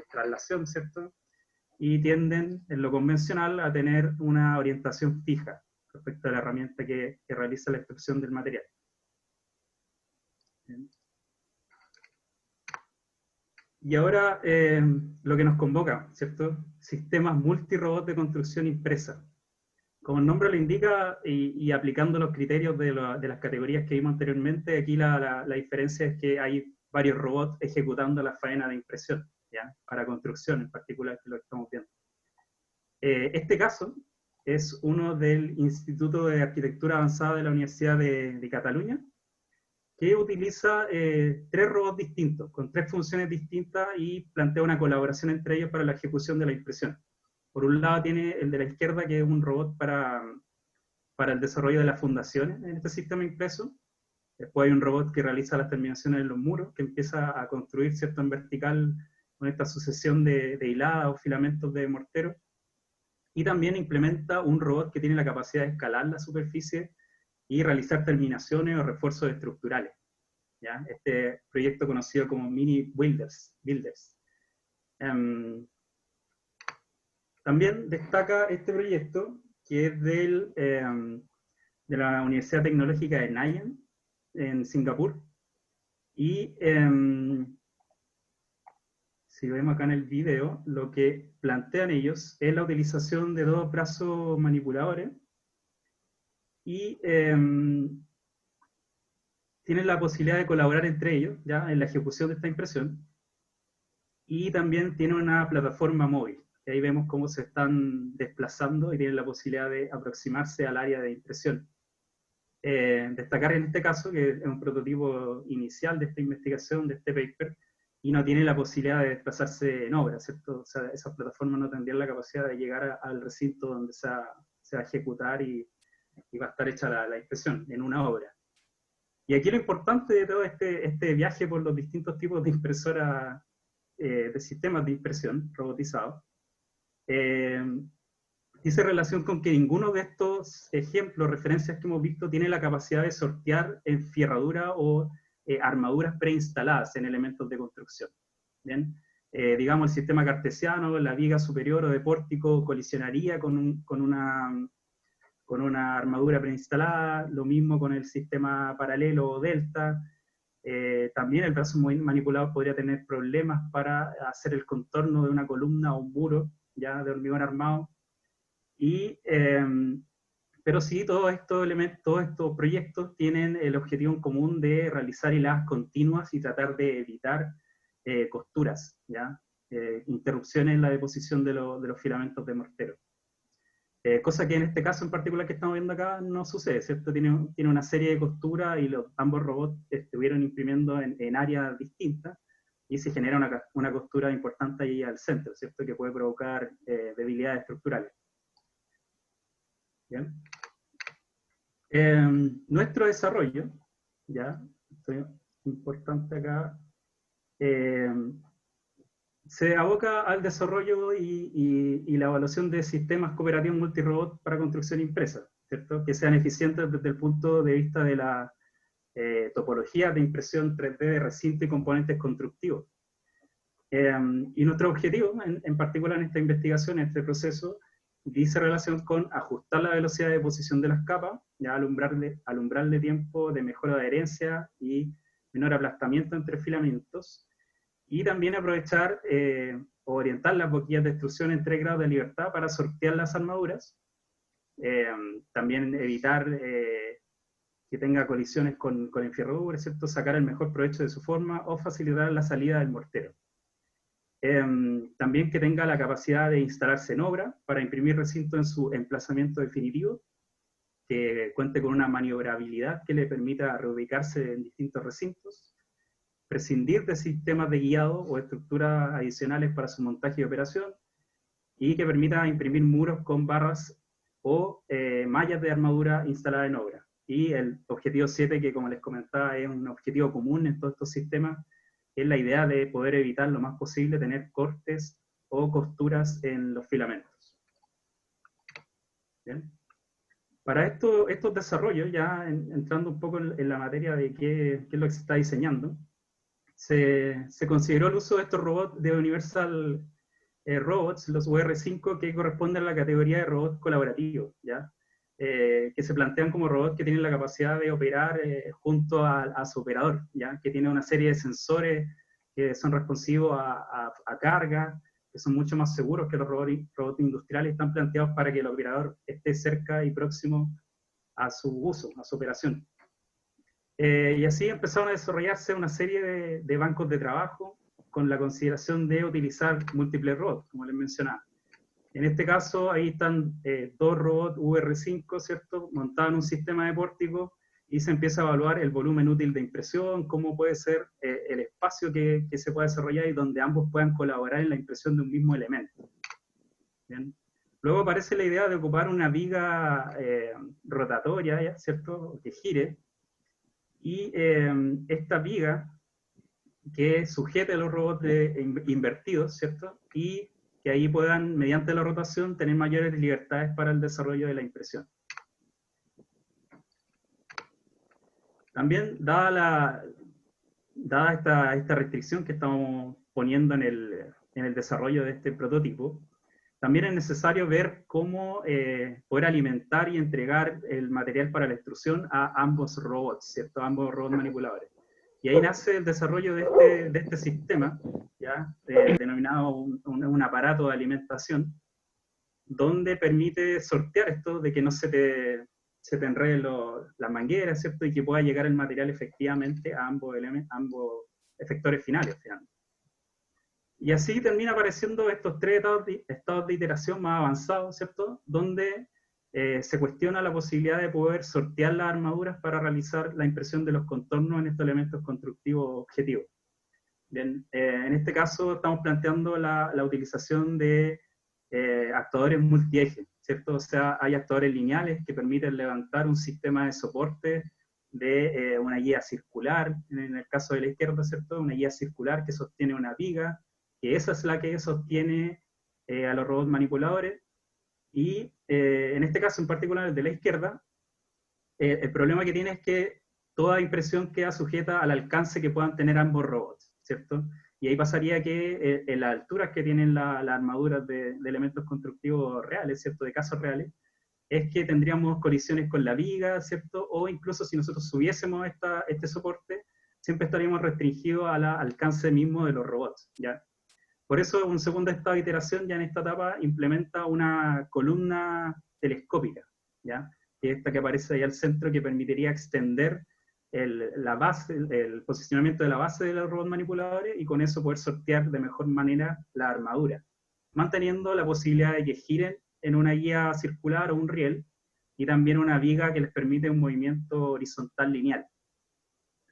traslación, ¿cierto? Y tienden, en lo convencional, a tener una orientación fija respecto a la herramienta que realiza la extrusión del material. Bien. Y ahora lo que nos convoca, ¿cierto? Sistemas multirobot de construcción impresa. Como el nombre lo indica, y aplicando los criterios de las categorías que vimos anteriormente, aquí la diferencia es que hay varios robots ejecutando la faena de impresión, ¿ya? Para construcción en particular, que lo estamos viendo. Este caso es uno del Instituto de Arquitectura Avanzada de la Universidad de Cataluña, que utiliza 3 robots distintos, con 3 funciones distintas, y plantea una colaboración entre ellos para la ejecución de la impresión. Por un lado tiene el de la izquierda, que es un robot para el desarrollo de las fundaciones en este sistema impreso. Después hay un robot que realiza las terminaciones en los muros, que empieza a construir, ¿cierto?, en vertical con esta sucesión de hiladas o filamentos de mortero. Y también implementa un robot que tiene la capacidad de escalar la superficie y realizar terminaciones o refuerzos estructurales, ¿ya? Este proyecto conocido como Mini Builders. También destaca este proyecto, que es de la Universidad Tecnológica de Nanyang, en Singapur. Y si vemos acá en el video, lo que plantean ellos es la utilización de 2 brazos manipuladores, y tienen la posibilidad de colaborar entre ellos, ¿ya?, en la ejecución de esta impresión. Y también tiene una plataforma móvil. Y ahí vemos cómo se están desplazando y tienen la posibilidad de aproximarse al área de impresión. Destacar en este caso que es un prototipo inicial de esta investigación, de este paper, y no tiene la posibilidad de desplazarse en obra, ¿cierto? O sea, esas plataformas no tendrían la capacidad de llegar al recinto donde se se va a ejecutar y va a estar hecha la impresión en una obra. Y aquí lo importante de todo este viaje por los distintos tipos de impresoras, de sistemas de impresión robotizados, dice relación con que ninguno de estos ejemplos, referencias que hemos visto, tiene la capacidad de sortear enfierradura o armaduras preinstaladas en elementos de construcción. ¿Bien? Digamos, el sistema cartesiano, la viga superior o de pórtico colisionaría con una armadura preinstalada, lo mismo con el sistema paralelo o delta. También el brazo manipulado podría tener problemas para hacer el contorno de una columna o un muro ya de hormigón armado. Pero sí, todos estos proyectos tienen el objetivo en común de realizar hiladas continuas y tratar de evitar costuras, ¿ya? Interrupciones en la deposición de los filamentos de mortero. Cosa que en este caso en particular que estamos viendo acá no sucede, ¿cierto? Tiene una serie de costuras y ambos robots estuvieron imprimiendo en áreas distintas y se genera una costura importante ahí al centro, ¿cierto? Que puede provocar debilidades estructurales. ¿Bien? Nuestro desarrollo, ya, esto es importante acá, se aboca al desarrollo y la evaluación de sistemas cooperativos multirobot para construcción impresa, ¿cierto? Que sean eficientes desde el punto de vista de la topología de impresión 3D de recinto y componentes constructivos. Y nuestro objetivo, en particular en esta investigación, en este proceso, dice relación con ajustar la velocidad de posición de las capas, ya alumbrarle tiempo de mejora de adherencia y menor aplastamiento entre filamentos, y también aprovechar o orientar las boquillas de extrusión en 3 grados de libertad para sortear las armaduras, también evitar que tenga colisiones con enfierraduras, ¿cierto? Sacar el mejor provecho de su forma o facilitar la salida del mortero. También que tenga la capacidad de instalarse en obra para imprimir recinto en su emplazamiento definitivo, que cuente con una maniobrabilidad que le permita reubicarse en distintos recintos, prescindir de sistemas de guiado o estructuras adicionales para su montaje y operación, y que permita imprimir muros con barras o mallas de armadura instalada en obra. Y el objetivo 7, que como les comentaba es un objetivo común en todos estos sistemas, es la idea de poder evitar lo más posible tener cortes o costuras en los filamentos. ¿Bien? Para estos desarrollos, ya entrando un poco en la materia de qué es lo que se está diseñando, se consideró el uso de estos robots de Universal Robots, los UR5, que corresponden a la categoría de robots colaborativos, ¿ya? Que se plantean como robots que tienen la capacidad de operar junto a su operador, ¿ya? Que tiene una serie de sensores que son responsivos a carga, que son mucho más seguros que los robots industriales, están planteados para que el operador esté cerca y próximo a su uso, a su operación. Y así empezaron a desarrollarse una serie de bancos de trabajo con la consideración de utilizar múltiples robots, como les mencionaba. En este caso, ahí están 2 robots UR5, ¿cierto?, montados en un sistema de pórtico, y se empieza a evaluar el volumen útil de impresión, cómo puede ser el espacio que se pueda desarrollar y donde ambos puedan colaborar en la impresión de un mismo elemento. ¿Bien? Luego aparece la idea de ocupar una viga rotatoria, ¿cierto?, que gire, y esta viga que sujete a los robots invertidos, ¿cierto?, y que ahí puedan, mediante la rotación, tener mayores libertades para el desarrollo de la impresión. También, dada esta restricción que estamos poniendo en el desarrollo de este prototipo, también es necesario ver cómo poder alimentar y entregar el material para la extrusión a ambos robots, ¿cierto? A ambos robots manipuladores. Y ahí nace el desarrollo de este sistema, ¿ya? Denominado un aparato de alimentación, donde permite sortear esto de que no se te enreden las mangueras, ¿cierto? Y que pueda llegar el material efectivamente a ambos efectores finales, finalmente. Y así termina apareciendo estos 3 estados de iteración más avanzados, ¿cierto? Donde se cuestiona la posibilidad de poder sortear las armaduras para realizar la impresión de los contornos en estos elementos constructivos objetivos. Bien, en este caso estamos planteando la utilización de actuadores multieje, ¿cierto? O sea, hay actuadores lineales que permiten levantar un sistema de soporte de una guía circular, en el caso de la izquierda, ¿cierto? Una guía circular que sostiene una viga, que esa es la que sostiene a los robots manipuladores, y en este caso en particular, el de la izquierda, el problema que tiene es que toda impresión queda sujeta al alcance que puedan tener ambos robots, ¿cierto? Y ahí pasaría que en las alturas que tienen las armaduras de elementos constructivos reales, ¿cierto? De casos reales, es que tendríamos colisiones con la viga, ¿cierto? O incluso si nosotros subiésemos este soporte, siempre estaríamos restringidos al alcance mismo de los robots, ¿ya? Por eso un segundo estado de iteración ya en esta etapa implementa una columna telescópica, ¿ya? Que es esta que aparece ahí al centro, que permitiría extender la base, el posicionamiento de la base de los robots manipuladores, y con eso poder sortear de mejor manera la armadura, manteniendo la posibilidad de que giren en una guía circular o un riel, y también una viga que les permite un movimiento horizontal lineal.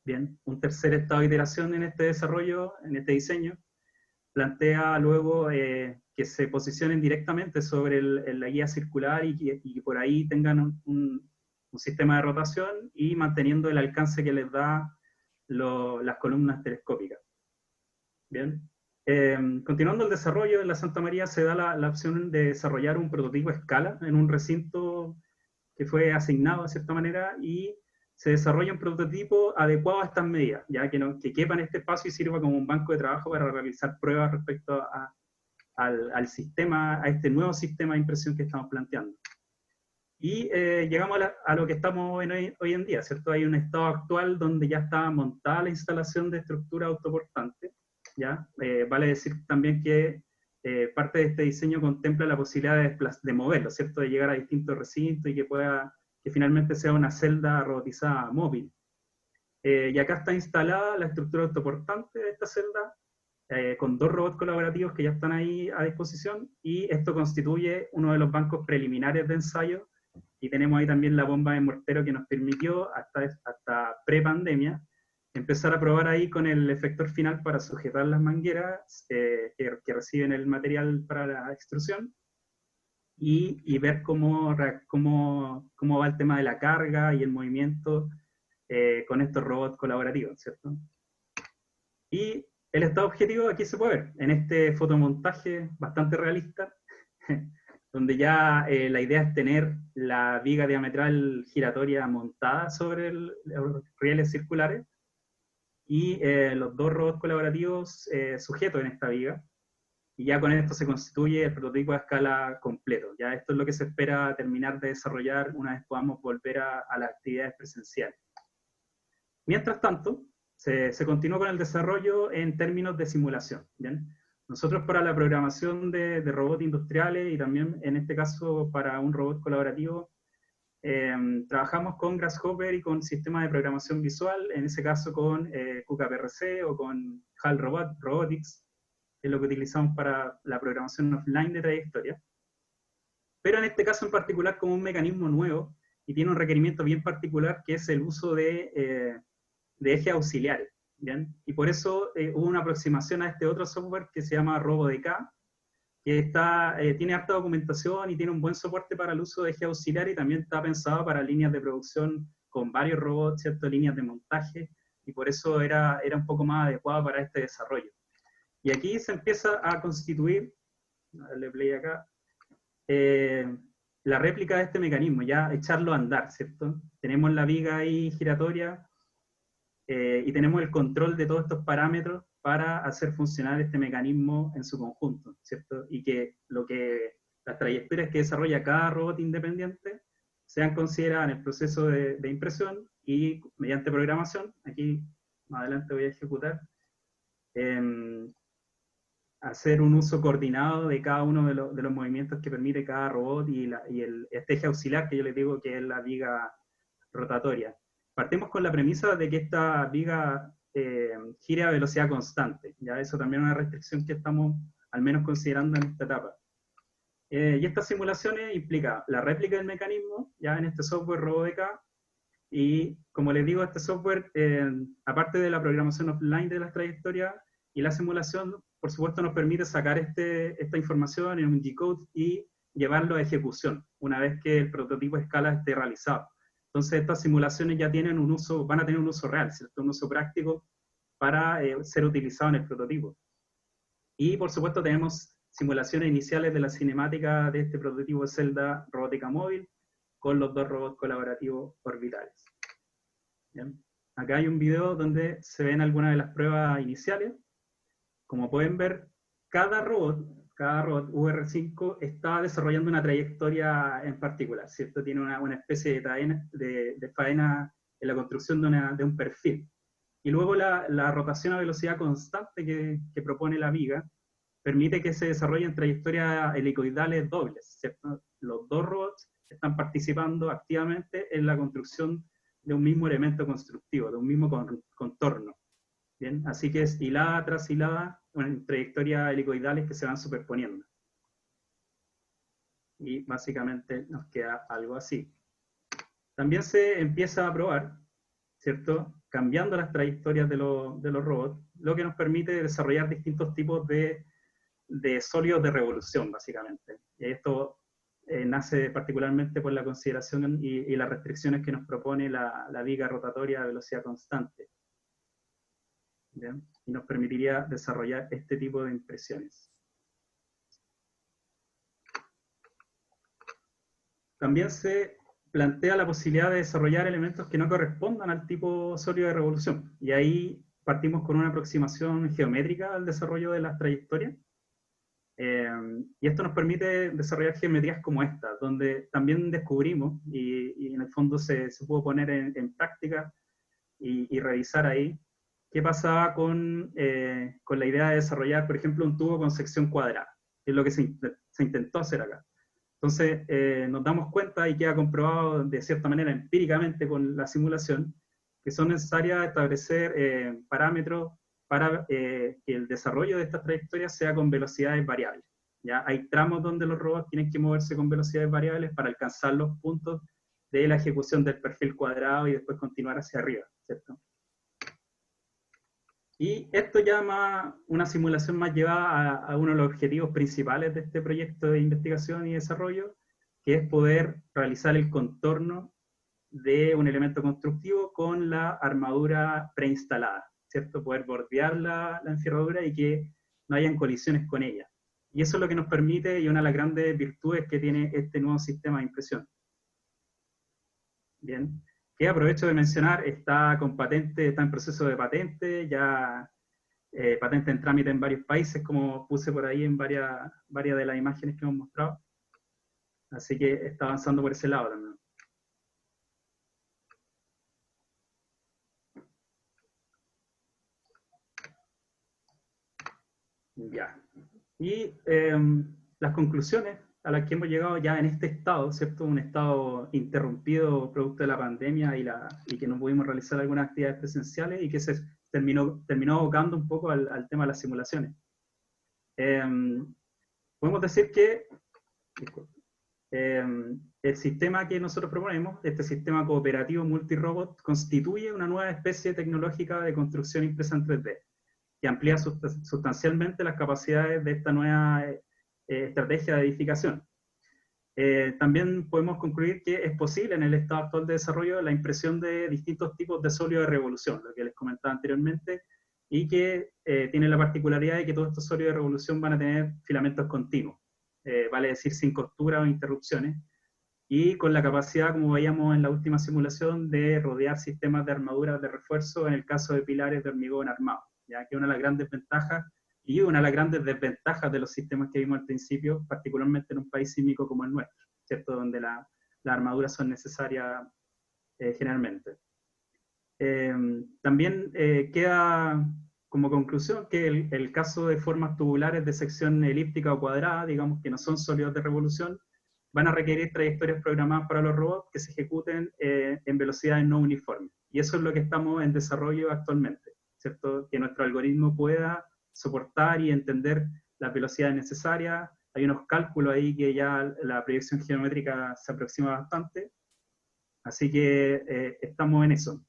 Bien, un tercer estado de iteración en este desarrollo, en este diseño, plantea luego que se posicionen directamente sobre la guía circular y que por ahí tengan un sistema de rotación y manteniendo el alcance que les da las columnas telescópicas. Bien. Continuando el desarrollo, en la Santa María se da la opción de desarrollar un prototipo a escala en un recinto que fue asignado de cierta manera, y se desarrolla un prototipo adecuado a estas medidas, ya que quepa en este espacio y sirva como un banco de trabajo para realizar pruebas respecto al sistema, a este nuevo sistema de impresión que estamos planteando. Y llegamos a lo que estamos hoy en día, ¿cierto? Hay un estado actual donde ya está montada la instalación de estructura autoportante, ¿ya? Vale decir también que parte de este diseño contempla la posibilidad de moverlo, ¿cierto? De llegar a distintos recintos y que finalmente sea una celda robotizada móvil. Y acá está instalada la estructura autoportante de esta celda, con 2 robots colaborativos que ya están ahí a disposición, y esto constituye uno de los bancos preliminares de ensayo, y tenemos ahí también la bomba de mortero que nos permitió, hasta pre-pandemia, empezar a probar ahí con el efector final para sujetar las mangueras que reciben el material para la extrusión, y ver cómo va el tema de la carga y el movimiento con estos robots colaborativos, ¿cierto? Y el estado objetivo aquí se puede ver, en este fotomontaje bastante realista, donde ya la idea es tener la viga diametral giratoria montada sobre los rieles circulares, y los 2 robots colaborativos sujetos en esta viga, y ya con esto se constituye el prototipo a escala completo. Ya esto es lo que se espera terminar de desarrollar una vez podamos volver a las actividades presenciales. Mientras tanto, se continúa con el desarrollo en términos de simulación, ¿bien? Nosotros para la programación de robots industriales, y también en este caso para un robot colaborativo, trabajamos con Grasshopper y con sistemas de programación visual, en ese caso con QKPRC o con HAL Robotics, que es lo que utilizamos para la programación offline de trayectoria. Pero en este caso en particular como un mecanismo nuevo, y tiene un requerimiento bien particular, que es el uso de ejes auxiliares, ¿bien? Y por eso hubo una aproximación a este otro software que se llama RoboDK, que tiene harta documentación y tiene un buen soporte para el uso de eje auxiliar, y también está pensado para líneas de producción con varios robots, ¿cierto? Líneas de montaje, y por eso era un poco más adecuado para este desarrollo. Y aquí se empieza a constituir, darle play acá, la réplica de este mecanismo, ya echarlo a andar, ¿cierto? Tenemos la viga ahí giratoria, y tenemos el control de todos estos parámetros para hacer funcionar este mecanismo en su conjunto, ¿cierto? Y que las trayectorias que desarrolla cada robot independiente sean consideradas en el proceso de impresión, y mediante programación, aquí más adelante voy a ejecutar, hacer un uso coordinado de cada uno de los movimientos que permite cada robot, y este eje auxiliar que yo les digo que es la viga rotatoria. Partimos con la premisa de que esta viga gire a velocidad constante, ya eso también es una restricción que estamos al menos considerando en esta etapa. Y estas simulaciones implican la réplica del mecanismo, ya en este software RoboDK, y como les digo, este software, aparte de la programación offline de las trayectorias y la simulación, por supuesto nos permite sacar esta información en un G-code y llevarlo a ejecución, una vez que el prototipo a escala esté realizado. Entonces estas simulaciones ya tienen un uso, van a tener un uso real, ¿cierto? Un uso práctico para ser utilizado en el prototipo. Y por supuesto tenemos simulaciones iniciales de la cinemática de este prototipo de celda robótica móvil con los 2 robots colaborativos orbitales. ¿Bien? Acá hay un video donde se ven algunas de las pruebas iniciales. Como pueden ver, cada robot VR5 está desarrollando una trayectoria en particular, ¿cierto? Tiene una especie de faena en la construcción de un perfil. Y luego la rotación a velocidad constante que propone la viga permite que se desarrollen trayectorias helicoidales dobles, ¿cierto? Los 2 robots están participando activamente en la construcción de un mismo elemento constructivo, de un mismo contorno. ¿Bien? Así que es hilada tras hilada, en trayectorias helicoidales que se van superponiendo. Y básicamente nos queda algo así. También se empieza a probar, ¿cierto? Cambiando las trayectorias de los robots, lo que nos permite desarrollar distintos tipos de sólidos de revolución, básicamente. Y esto nace particularmente por la consideración y las restricciones que nos propone la viga rotatoria a velocidad constante. ¿Bien? Y nos permitiría desarrollar este tipo de impresiones. También se plantea la posibilidad de desarrollar elementos que no correspondan al tipo sólido de revolución. Y ahí partimos con una aproximación geométrica al desarrollo de las trayectorias. Y esto nos permite desarrollar geometrías como esta, donde también descubrimos, y en el fondo se pudo poner en práctica y revisar ahí, qué pasaba con la idea de desarrollar, por ejemplo, un tubo con sección cuadrada, que es lo que se intentó hacer acá. Entonces, nos damos cuenta y queda comprobado de cierta manera empíricamente con la simulación, que son necesarias establecer parámetros para que el desarrollo de estas trayectorias sea con velocidades variables. ¿Ya? Hay tramos donde los robots tienen que moverse con velocidades variables para alcanzar los puntos de la ejecución del perfil cuadrado y después continuar hacia arriba, ¿cierto? Y esto llama una simulación más llevada a uno de los objetivos principales de este proyecto de investigación y desarrollo, que es poder realizar el contorno de un elemento constructivo con la armadura preinstalada, ¿cierto? Poder bordear la encerradura y que no hayan colisiones con ella. Y eso es lo que nos permite, y una de las grandes virtudes que tiene este nuevo sistema de impresión. Bien. Que aprovecho de mencionar, está con patente, está en proceso de patente, ya patente en trámite en varios países, como puse por ahí en varias de las imágenes que hemos mostrado. Así que está avanzando por ese lado también. Ya. Y las conclusiones a las que hemos llegado ya en este estado, ¿cierto? Un estado interrumpido producto de la pandemia y que no pudimos realizar algunas actividades presenciales y que se terminó abocando un poco al tema de las simulaciones. Podemos decir que el sistema que nosotros proponemos, este sistema cooperativo multirobot, constituye una nueva especie tecnológica de construcción impresa en 3D, que amplía sustancialmente las capacidades de esta nueva estrategia de edificación. También podemos concluir que es posible en el estado actual de desarrollo la impresión de distintos tipos de sólido de revolución, lo que les comentaba anteriormente, y que tiene la particularidad de que todos estos sólidos de revolución van a tener filamentos continuos, vale decir sin costura o interrupciones, y con la capacidad, como veíamos en la última simulación, de rodear sistemas de armaduras de refuerzo en el caso de pilares de hormigón armado, ya que una de las grandes ventajas y una de las grandes desventajas de los sistemas que vimos al principio, particularmente en un país sísmico como el nuestro, ¿cierto? Donde las armaduras son necesarias generalmente. También queda como conclusión que el caso de formas tubulares de sección elíptica o cuadrada, digamos que no son sólidos de revolución, van a requerir trayectorias programadas para los robots que se ejecuten en velocidades no uniformes. Y eso es lo que estamos en desarrollo actualmente, ¿cierto? Que nuestro algoritmo pueda soportar y entender las velocidades necesarias. Hay unos cálculos ahí que ya la proyección geométrica se aproxima bastante. Así que estamos en eso.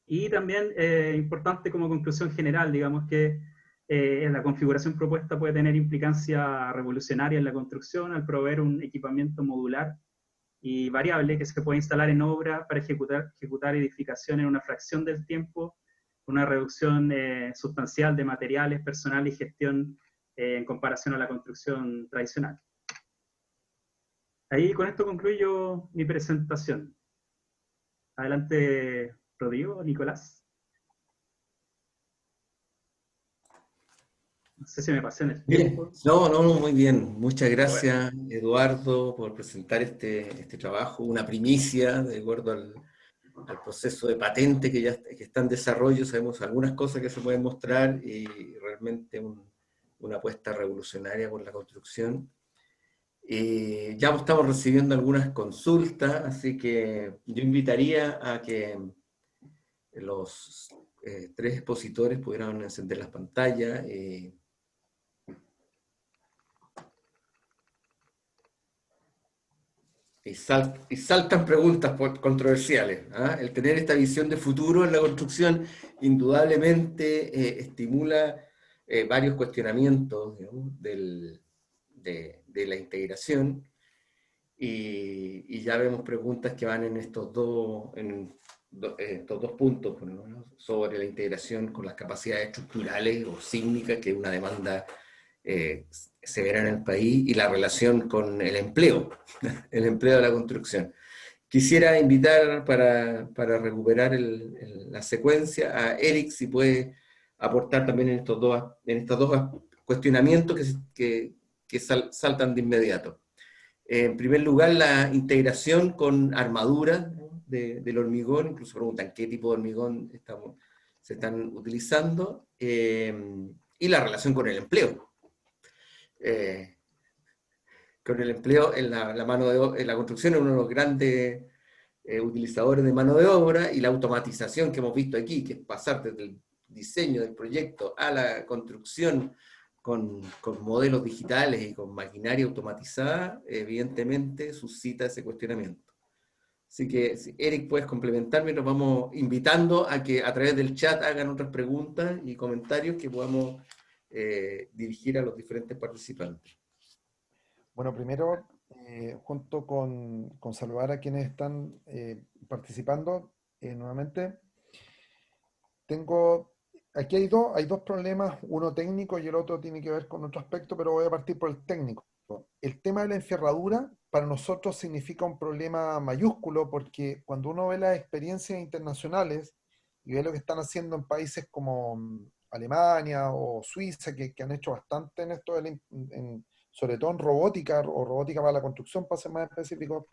Y también importante como conclusión general, digamos que la configuración propuesta puede tener implicancia revolucionaria en la construcción al proveer un equipamiento modular y variable que se puede instalar en obra para ejecutar edificación en una fracción del tiempo, una reducción sustancial de materiales, personal y gestión en comparación a la construcción tradicional. Ahí con esto concluyo mi presentación. Adelante, Rodrigo, Nicolás. No sé si me pasé en el tiempo. Bien. No, muy bien. Muchas gracias, Eduardo, por presentar este trabajo, una primicia de acuerdo al proceso de patente que está en desarrollo. Sabemos algunas cosas que se pueden mostrar y realmente una apuesta revolucionaria con la construcción. Ya estamos recibiendo algunas consultas, así que yo invitaría a que los tres expositores pudieran encender las pantallas. Y saltan preguntas controversiales. ¿Ah? El tener esta visión de futuro en la construcción indudablemente estimula varios cuestionamientos, digamos, de la integración, y ya vemos preguntas que van en estos dos puntos, ¿no? Sobre la integración con las capacidades estructurales o sísmicas, que es una demanda severa en el país, y la relación con el empleo de la construcción. Quisiera invitar para recuperar la secuencia a Eric, si puede aportar también en estos dos cuestionamientos que saltan de inmediato. En primer lugar, la integración con armadura, ¿no? del hormigón. Incluso preguntan qué tipo de hormigón se están utilizando, y la relación con el empleo. Con el empleo en en la construcción, es uno de los grandes utilizadores de mano de obra, y la automatización que hemos visto aquí, que es pasar desde el diseño del proyecto a la construcción con modelos digitales y con maquinaria automatizada, evidentemente suscita ese cuestionamiento. Así que, si Eric, puedes complementarme, nos vamos invitando a que a través del chat hagan otras preguntas y comentarios que podamos dirigir a los diferentes participantes. Bueno, primero, junto con saludar a quienes están participando nuevamente, aquí hay dos problemas, uno técnico y el otro tiene que ver con otro aspecto, pero voy a partir por el técnico. El tema de la enferradura para nosotros significa un problema mayúsculo, porque cuando uno ve las experiencias internacionales y ve lo que están haciendo en países como Alemania o Suiza, que han hecho bastante en esto, sobre todo en robótica o robótica para la construcción, para ser más específico,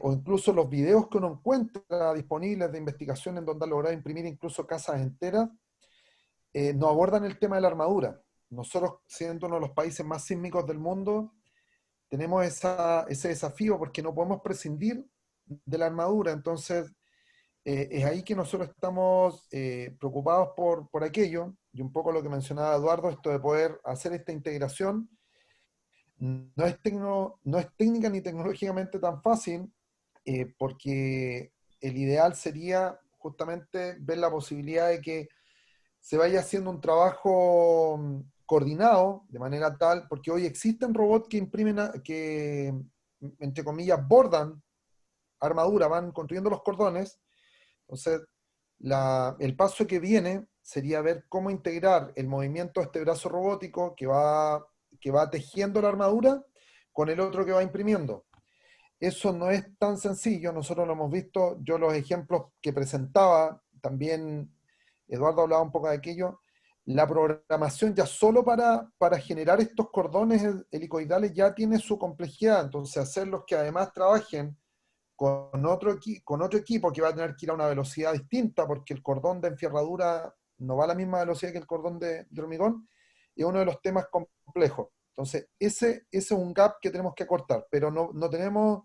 o incluso los videos que uno encuentra disponibles de investigación en donde han logrado imprimir incluso casas enteras, no abordan el tema de la armadura. Nosotros, siendo uno de los países más sísmicos del mundo, tenemos ese desafío porque no podemos prescindir de la armadura. Entonces, es ahí que nosotros estamos preocupados por aquello, y un poco lo que mencionaba Eduardo, esto de poder hacer esta integración. No es técnica ni tecnológicamente tan fácil, porque el ideal sería justamente ver la posibilidad de que se vaya haciendo un trabajo coordinado, de manera tal, porque hoy existen robots que imprimen, que, entre comillas, bordan armadura, van construyendo los cordones. Entonces, el paso que viene sería ver cómo integrar el movimiento de este brazo robótico que va tejiendo la armadura con el otro que va imprimiendo. Eso no es tan sencillo, nosotros lo hemos visto, yo los ejemplos que presentaba, también Eduardo hablaba un poco de aquello, la programación ya solo para generar estos cordones helicoidales ya tiene su complejidad, entonces hacerlos que además trabajen con otro equipo que va a tener que ir a una velocidad distinta, porque el cordón de enfierradura no va a la misma velocidad que el cordón de hormigón, es uno de los temas complejos. Entonces, ese es un gap que tenemos que acortar, pero no tenemos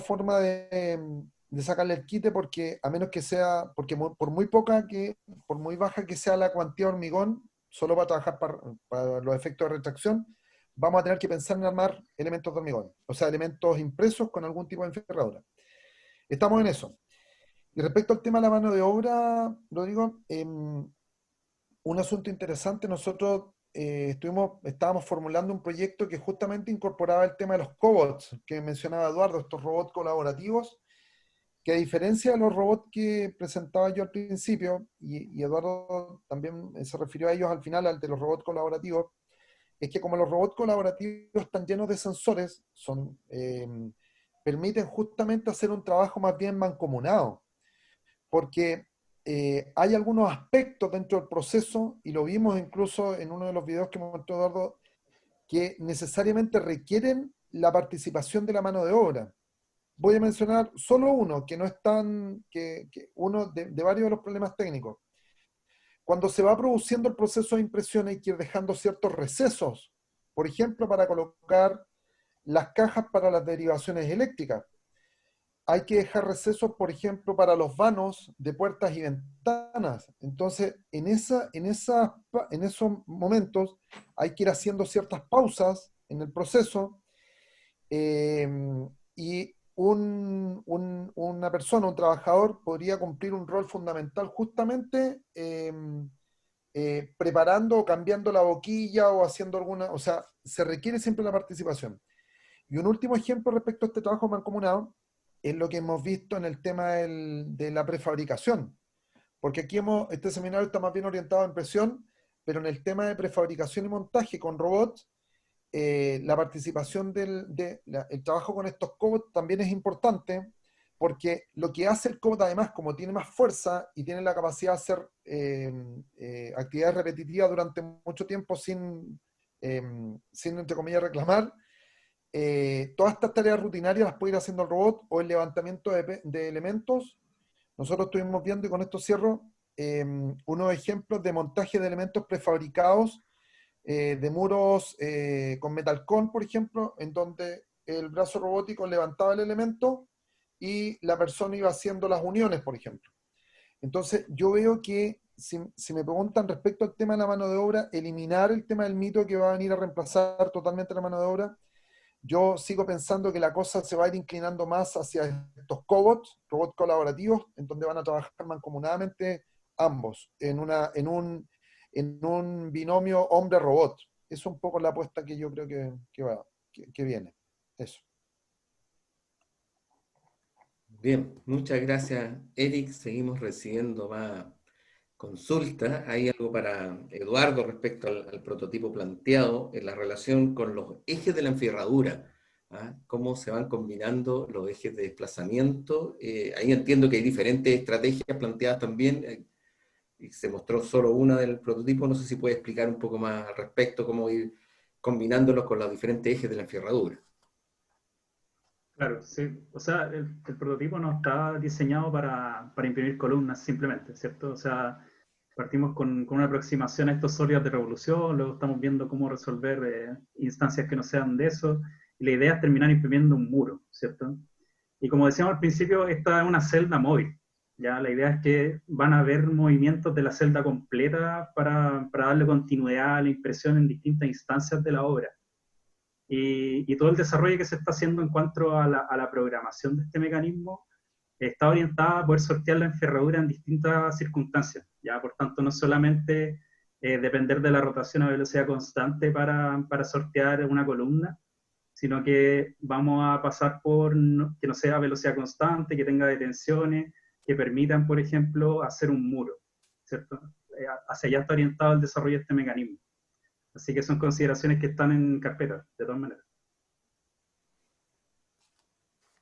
forma de sacarle el quite, porque a menos que sea, porque por muy baja que sea la cuantía de hormigón, solo para trabajar para los efectos de retracción, vamos a tener que pensar en armar elementos de hormigón, o sea, elementos impresos con algún tipo de enferradura. Estamos en eso. Y respecto al tema de la mano de obra, Rodrigo, un asunto interesante. Nosotros estábamos formulando un proyecto que justamente incorporaba el tema de los cobots, que mencionaba Eduardo, estos robots colaborativos, que a diferencia de los robots que presentaba yo al principio, y Eduardo también se refirió a ellos al final, al de los robots colaborativos, es que como los robots colaborativos están llenos de sensores, permiten justamente hacer un trabajo más bien mancomunado, porque hay algunos aspectos dentro del proceso, y lo vimos incluso en uno de los videos que mostró Eduardo, que necesariamente requieren la participación de la mano de obra. Voy a mencionar solo uno, que no es tan, que uno de varios de los problemas técnicos. Cuando se va produciendo el proceso de impresión hay que ir dejando ciertos recesos, por ejemplo, para colocar las cajas para las derivaciones eléctricas. Hay que dejar recesos, por ejemplo, para los vanos de puertas y ventanas. Entonces, en esos momentos hay que ir haciendo ciertas pausas en el proceso, y una persona, un trabajador, podría cumplir un rol fundamental justamente preparando o cambiando la boquilla o haciendo alguna, o sea, se requiere siempre la participación. Y un último ejemplo respecto a este trabajo mancomunado es lo que hemos visto en el tema de la prefabricación, porque aquí este seminario está más bien orientado a impresión, pero en el tema de prefabricación y montaje con robots, la participación el trabajo con estos cobots también es importante, porque lo que hace el cobot, además, como tiene más fuerza y tiene la capacidad de hacer actividades repetitivas durante mucho tiempo sin, entre comillas, reclamar, todas estas tareas rutinarias las puede ir haciendo el robot, o el levantamiento de elementos. Nosotros estuvimos viendo, y con esto cierro, unos ejemplos de montaje de elementos prefabricados, de muros con Metalcon, por ejemplo, en donde el brazo robótico levantaba el elemento y la persona iba haciendo las uniones, por ejemplo. Entonces, yo veo que, si me preguntan respecto al tema de la mano de obra, eliminar el tema del mito que va a venir a reemplazar totalmente la mano de obra, yo sigo pensando que la cosa se va a ir inclinando más hacia estos cobots, robots colaborativos, en donde van a trabajar mancomunadamente ambos, en un binomio hombre-robot. Es un poco la apuesta que yo creo que viene. Eso. Bien, muchas gracias, Eric. Seguimos recibiendo más consultas. Hay algo para Eduardo respecto al prototipo planteado en la relación con los ejes de la enferradura. ¿Ah? Cómo se van combinando los ejes de desplazamiento. Ahí entiendo que hay diferentes estrategias planteadas también. Y se mostró solo una del prototipo. No sé si puede explicar un poco más al respecto, cómo ir combinándolos con los diferentes ejes de la enferradura. Claro, sí. O sea, el prototipo no está diseñado para imprimir columnas simplemente, ¿cierto? O sea, partimos con una aproximación a estos sólidos de revolución, luego estamos viendo cómo resolver instancias que no sean de eso, y la idea es terminar imprimiendo un muro, ¿cierto? Y como decíamos al principio, esta es una celda móvil. Ya la idea es que van a haber movimientos de la celda completa para darle continuidad a la impresión en distintas instancias de la obra. Y todo el desarrollo que se está haciendo en cuanto a la programación de este mecanismo está orientada a poder sortear la enferradura en distintas circunstancias. Ya, por tanto, no solamente depender de la rotación a velocidad constante para sortear una columna, sino que vamos a pasar por que no sea velocidad constante, que tenga detenciones, que permitan, por ejemplo, hacer un muro, ¿cierto? Hacia allá está orientado el desarrollo de este mecanismo. Así que son consideraciones que están en carpeta, de todas maneras.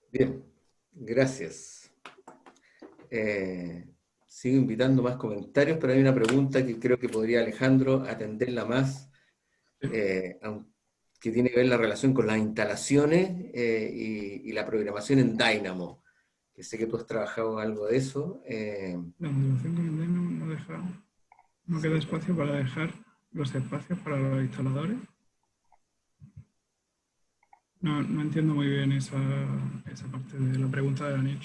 Bien, gracias. Sigo invitando más comentarios, pero hay una pregunta que creo que podría Alejandro atenderla más, que tiene que ver la relación con las instalaciones y la programación en Dynamo, que sé que tú has trabajado algo de eso. La modulación con el Dynamo no queda espacio para dejar los espacios para los instaladores. No entiendo muy bien esa parte de la pregunta de Daniel.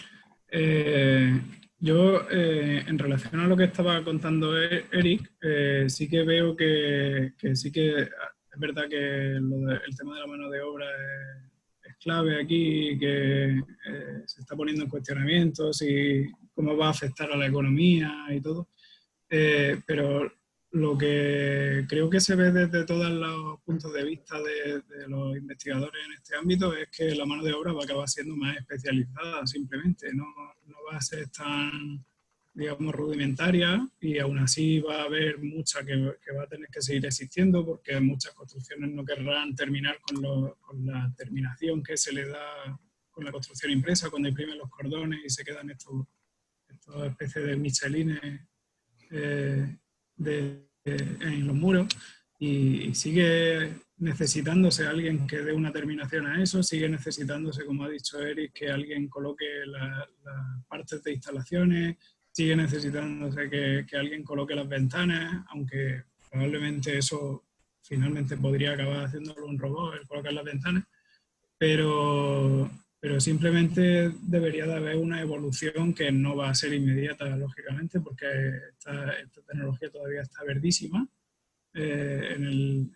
Yo, en relación a lo que estaba contando Eric, sí que veo que sí que es verdad que el tema de la mano de obra es clave aquí, que se está poniendo en cuestionamientos y cómo va a afectar a la economía y todo. Pero lo que creo que se ve desde todos los puntos de vista de los investigadores en este ámbito es que la mano de obra va a acabar siendo más especializada, simplemente. No va a ser tan, digamos, rudimentaria, y aún así va a haber mucha que va a tener que seguir existiendo, porque muchas construcciones no querrán terminar con la terminación que se le da con la construcción impresa, cuando imprimen los cordones y se quedan estas especies de michelines en los muros, y sigue necesitándose alguien que dé una terminación a eso, sigue necesitándose, como ha dicho Eric, que alguien coloque las partes de instalaciones, sigue necesitándose que alguien coloque las ventanas, aunque probablemente eso finalmente podría acabar haciéndolo un robot, el colocar las ventanas, pero simplemente debería de haber una evolución que no va a ser inmediata, lógicamente, porque esta tecnología todavía está verdísima, desde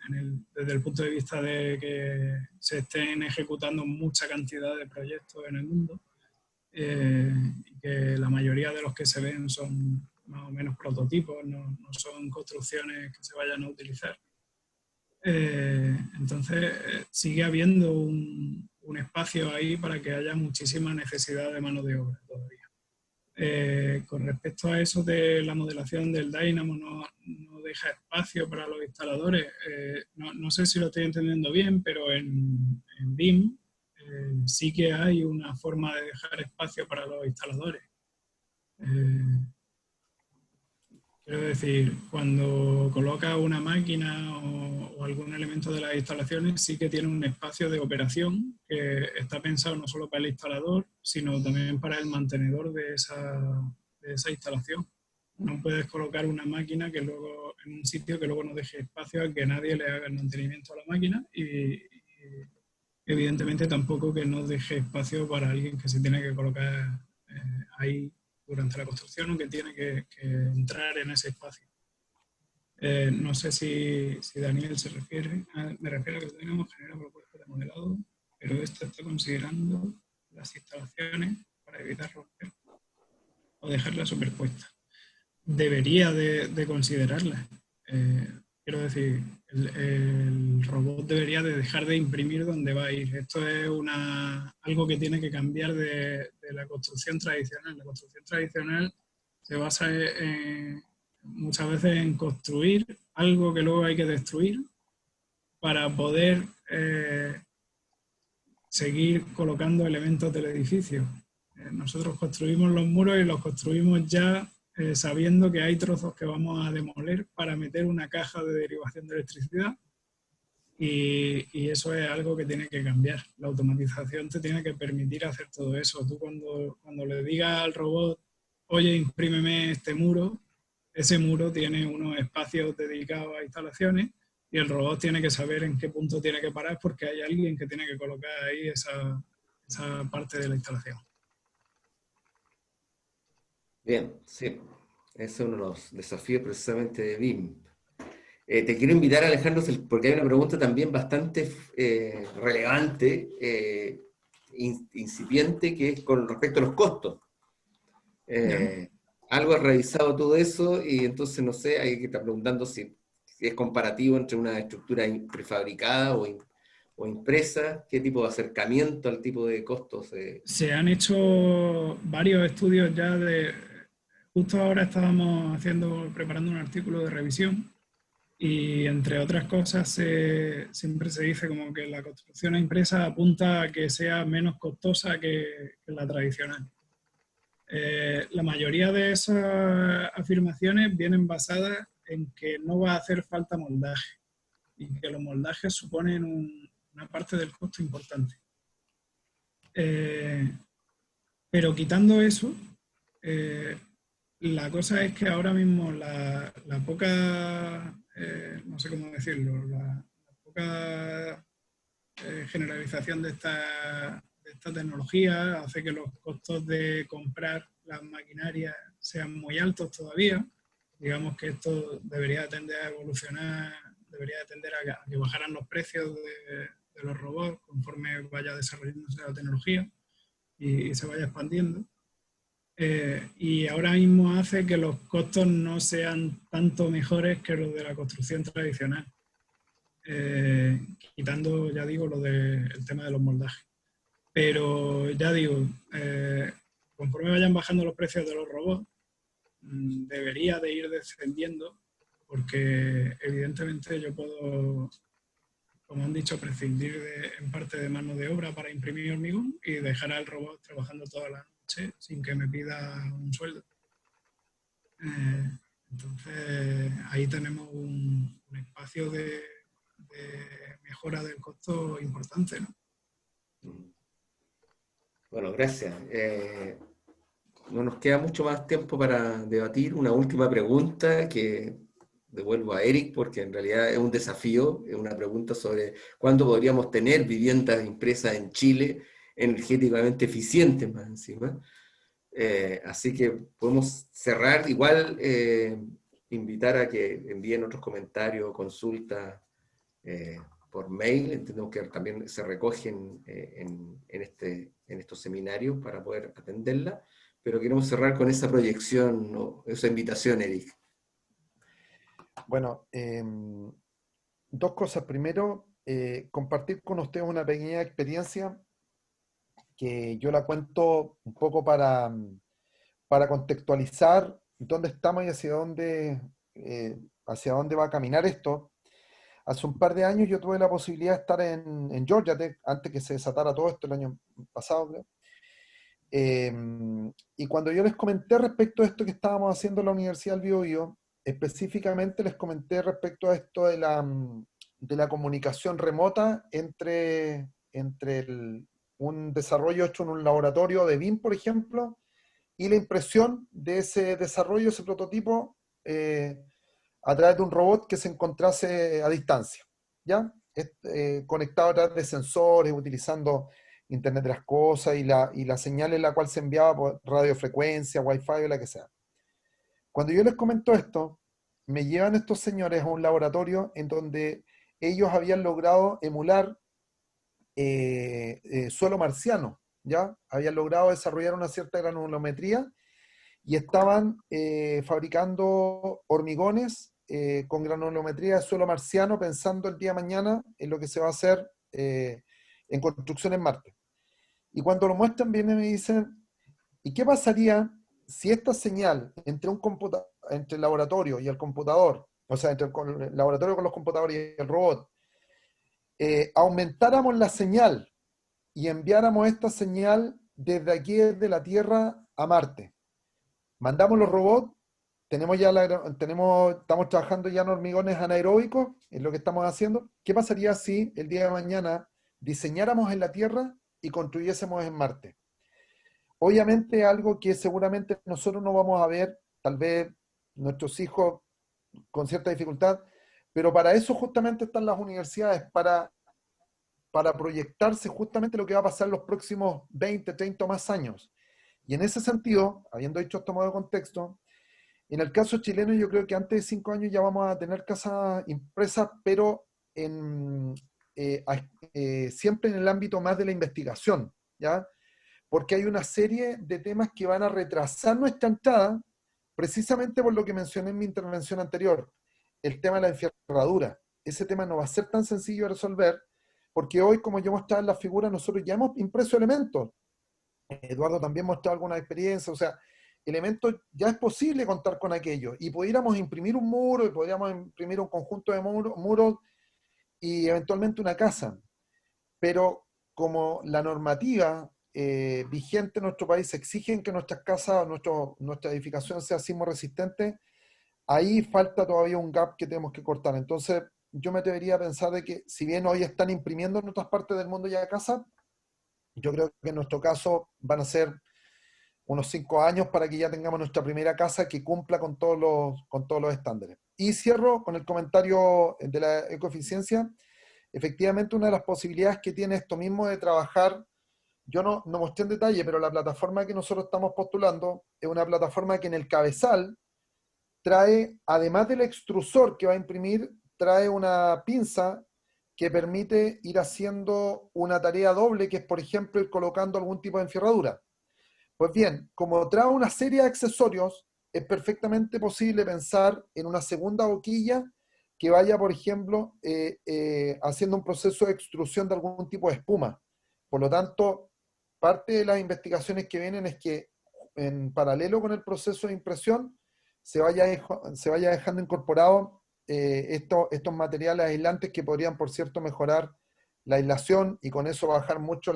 el punto de vista de que se estén ejecutando mucha cantidad de proyectos en el mundo, y que la mayoría de los que se ven son más o menos prototipos, no son construcciones que se vayan a utilizar. Entonces sigue habiendo un espacio ahí para que haya muchísima necesidad de mano de obra todavía. Con respecto a eso de la modelación del Dynamo, no deja espacio para los instaladores. No sé si lo estoy entendiendo bien, pero en BIM sí que hay una forma de dejar espacio para los instaladores. Quiero decir, cuando coloca una máquina o algún elemento de las instalaciones, sí que tiene un espacio de operación que está pensado no solo para el instalador, sino también para el mantenedor de esa instalación. No puedes colocar una máquina que luego, en un sitio que luego no deje espacio a que nadie le haga el mantenimiento a la máquina, y evidentemente tampoco que no deje espacio para alguien que se tiene que colocar ahí durante la construcción, o que tiene que entrar en ese espacio. No sé si Daniel se refiere, me refiero a que tenemos generar propuestas de modelado, pero esto está considerando las instalaciones para evitar romper o dejarlas superpuestas. Debería de considerarlas. Quiero decir, el robot debería de dejar de imprimir donde va a ir. Esto es algo que tiene que cambiar de la construcción tradicional. La construcción tradicional se basa muchas veces en construir algo que luego hay que destruir para poder seguir colocando elementos del edificio. Nosotros construimos los muros y los construimos ya sabiendo que hay trozos que vamos a demoler para meter una caja de derivación de electricidad, y eso es algo que tiene que cambiar. La automatización te tiene que permitir hacer todo eso. Tú cuando le digas al robot, oye, imprímeme este muro, ese muro tiene unos espacios dedicados a instalaciones, y el robot tiene que saber en qué punto tiene que parar, porque hay alguien que tiene que colocar ahí esa parte de la instalación. Bien, sí. Ese es uno de los desafíos precisamente de BIM. Te quiero invitar, Alejandro, porque hay una pregunta también bastante relevante, incipiente, que es con respecto a los costos. Algo has revisado todo eso, y entonces, no sé, hay que estar preguntando si es comparativo entre una estructura prefabricada o impresa, qué tipo de acercamiento al tipo de costos. Se han hecho varios estudios ya justo ahora estábamos preparando un artículo de revisión, y entre otras cosas siempre se dice como que la construcción impresa apunta a que sea menos costosa que la tradicional. La mayoría de esas afirmaciones vienen basadas en que no va a hacer falta moldaje, y que los moldajes suponen una parte del costo importante. Pero quitando eso, la cosa es que ahora mismo la poca, no sé cómo decirlo, la poca generalización de esta tecnología hace que los costos de comprar las maquinarias sean muy altos todavía. Digamos que esto debería tender a evolucionar, debería tender a que bajaran los precios de los robots conforme vaya desarrollándose la tecnología y se vaya expandiendo. y ahora mismo hace que los costos no sean tanto mejores que los de la construcción tradicional, quitando, ya digo, el tema de los moldajes. Pero ya digo, conforme vayan bajando los precios de los robots, debería de ir descendiendo, porque evidentemente yo puedo, como han dicho, prescindir en parte de mano de obra para imprimir hormigón y dejar al robot trabajando toda la noche sin que me pida un sueldo. Entonces ahí tenemos un espacio de mejora del costo importante, ¿no? Bueno, gracias. No nos queda mucho más tiempo para debatir. Una última pregunta que devuelvo a Eric, porque en realidad es un desafío, es una pregunta sobre cuándo podríamos tener viviendas impresas en Chile energéticamente eficientes más encima. Así que podemos cerrar. Igual invitar a que envíen otros comentarios o consultas por mail. Entendemos que también se recogen en estos seminarios para poder atenderla, pero queremos cerrar con esa proyección, ¿no? Esa invitación, Eric. Bueno, dos cosas. Primero, compartir con ustedes una pequeña experiencia que yo la cuento un poco para contextualizar dónde estamos y hacia dónde va a caminar esto. Hace un par de años yo tuve la posibilidad de estar en Georgia Tech, antes que se desatara todo esto el año pasado, creo. Y cuando yo les comenté respecto a esto que estábamos haciendo en la Universidad del Biobío, específicamente les comenté respecto a esto de la comunicación remota entre un desarrollo hecho en un laboratorio de BIM, por ejemplo, y la impresión de ese desarrollo, ese prototipo, a través de un robot que se encontrase a distancia, ¿ya? Conectado a través de sensores, utilizando Internet de las Cosas y la señal en la cual se enviaba por radiofrecuencia, Wi-Fi o la que sea. Cuando yo les comento esto, me llevan estos señores a un laboratorio en donde ellos habían logrado emular suelo marciano, ¿ya? Habían logrado desarrollar una cierta granulometría y estaban fabricando hormigones con granulometría de suelo marciano, pensando el día de mañana en lo que se va a hacer en construcción en Marte. Y cuando lo muestran, vienen y me dicen, ¿y qué pasaría si esta señal entre el laboratorio y el computador, o sea, entre el laboratorio con los computadores y el robot, aumentáramos la señal y enviáramos esta señal desde aquí, desde la Tierra, a Marte? Mandamos los robots, estamos trabajando ya en hormigones anaeróbicos, es lo que estamos haciendo. ¿Qué pasaría si el día de mañana diseñáramos en la Tierra y construyésemos en Marte? Obviamente algo que seguramente nosotros no vamos a ver, tal vez nuestros hijos con cierta dificultad, pero para eso justamente están las universidades, para proyectarse justamente lo que va a pasar en los próximos 20, 30 o más años. Y en ese sentido, habiendo dicho esto modo de contexto, en el caso chileno yo creo que antes de 5 años ya vamos a tener casas impresas, pero siempre en el ámbito más de la investigación, ¿ya? Porque hay una serie de temas que van a retrasar nuestra entrada, precisamente por lo que mencioné en mi intervención anterior, el tema de la enferradura. Ese tema no va a ser tan sencillo de resolver, porque hoy, como yo mostraba en la figura, nosotros ya hemos impreso elementos. Eduardo también mostró alguna experiencia, o sea, elementos, ya es posible contar con aquello, y pudiéramos imprimir un muro, y podríamos imprimir un conjunto de muros, y eventualmente una casa. Pero como la normativa vigente en nuestro país exige que nuestras casas, nuestra edificación sea sismo resistente, ahí falta todavía un gap que tenemos que cortar. Entonces, yo me atrevería a pensar de que, si bien hoy están imprimiendo en otras partes del mundo ya casa, yo creo que en nuestro caso van a ser unos 5 años para que ya tengamos nuestra primera casa que cumpla con todos los estándares. Y cierro con el comentario de la ecoeficiencia. Efectivamente, una de las posibilidades que tiene esto mismo de trabajar, yo no mostré en detalle, pero la plataforma que nosotros estamos postulando es una plataforma que en el cabezal trae, además del extrusor que va a imprimir, trae una pinza que permite ir haciendo una tarea doble, que es, por ejemplo, ir colocando algún tipo de enferradura. Pues bien, como trae una serie de accesorios, es perfectamente posible pensar en una segunda boquilla que vaya, por ejemplo, haciendo un proceso de extrusión de algún tipo de espuma. Por lo tanto, parte de las investigaciones que vienen es que en paralelo con el proceso de impresión se vaya dejando incorporados estos materiales aislantes que podrían, por cierto, mejorar la aislación y con eso bajar mucho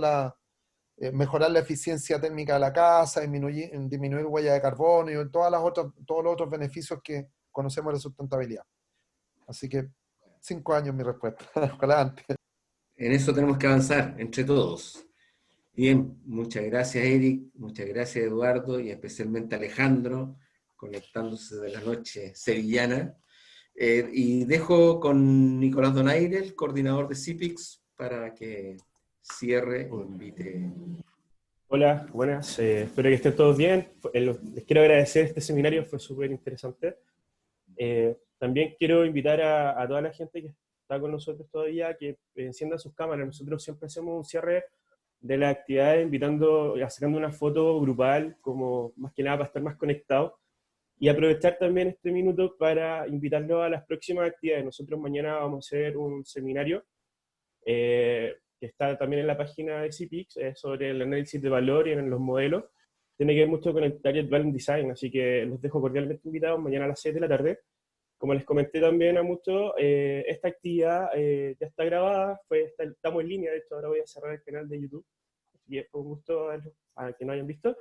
mejorar la eficiencia térmica de la casa, disminuir huella de carbono y todos los otros beneficios que conocemos de sustentabilidad. Así que 5 años mi respuesta. Ojalá antes. En eso tenemos que avanzar entre todos. Bien, muchas gracias Eric, muchas gracias Eduardo y especialmente Alejandro, conectándose de la noche sevillana. Y dejo con Nicolás Donaire, el coordinador de CIPIX, para que cierre o invite. Hola, buenas, espero que estén todos bien. Les quiero agradecer este seminario, fue súper interesante. También quiero invitar a toda la gente que está con nosotros todavía que encienda sus cámaras. Nosotros siempre hacemos un cierre de las actividades invitando, sacando una foto grupal, como más que nada para estar más conectados. Y aprovechar también este minuto para invitarlos a las próximas actividades. Nosotros mañana vamos a hacer un seminario que está también en la página de CIPIX, sobre el análisis de valor y en los modelos. Tiene que ver mucho con el Target Value Design, así que los dejo cordialmente invitados mañana a las 6 de la tarde. Como les comenté también a muchos, esta actividad ya está grabada, estamos en línea, de hecho ahora voy a cerrar el canal de YouTube, así que fue un gusto verlos, a que no hayan visto.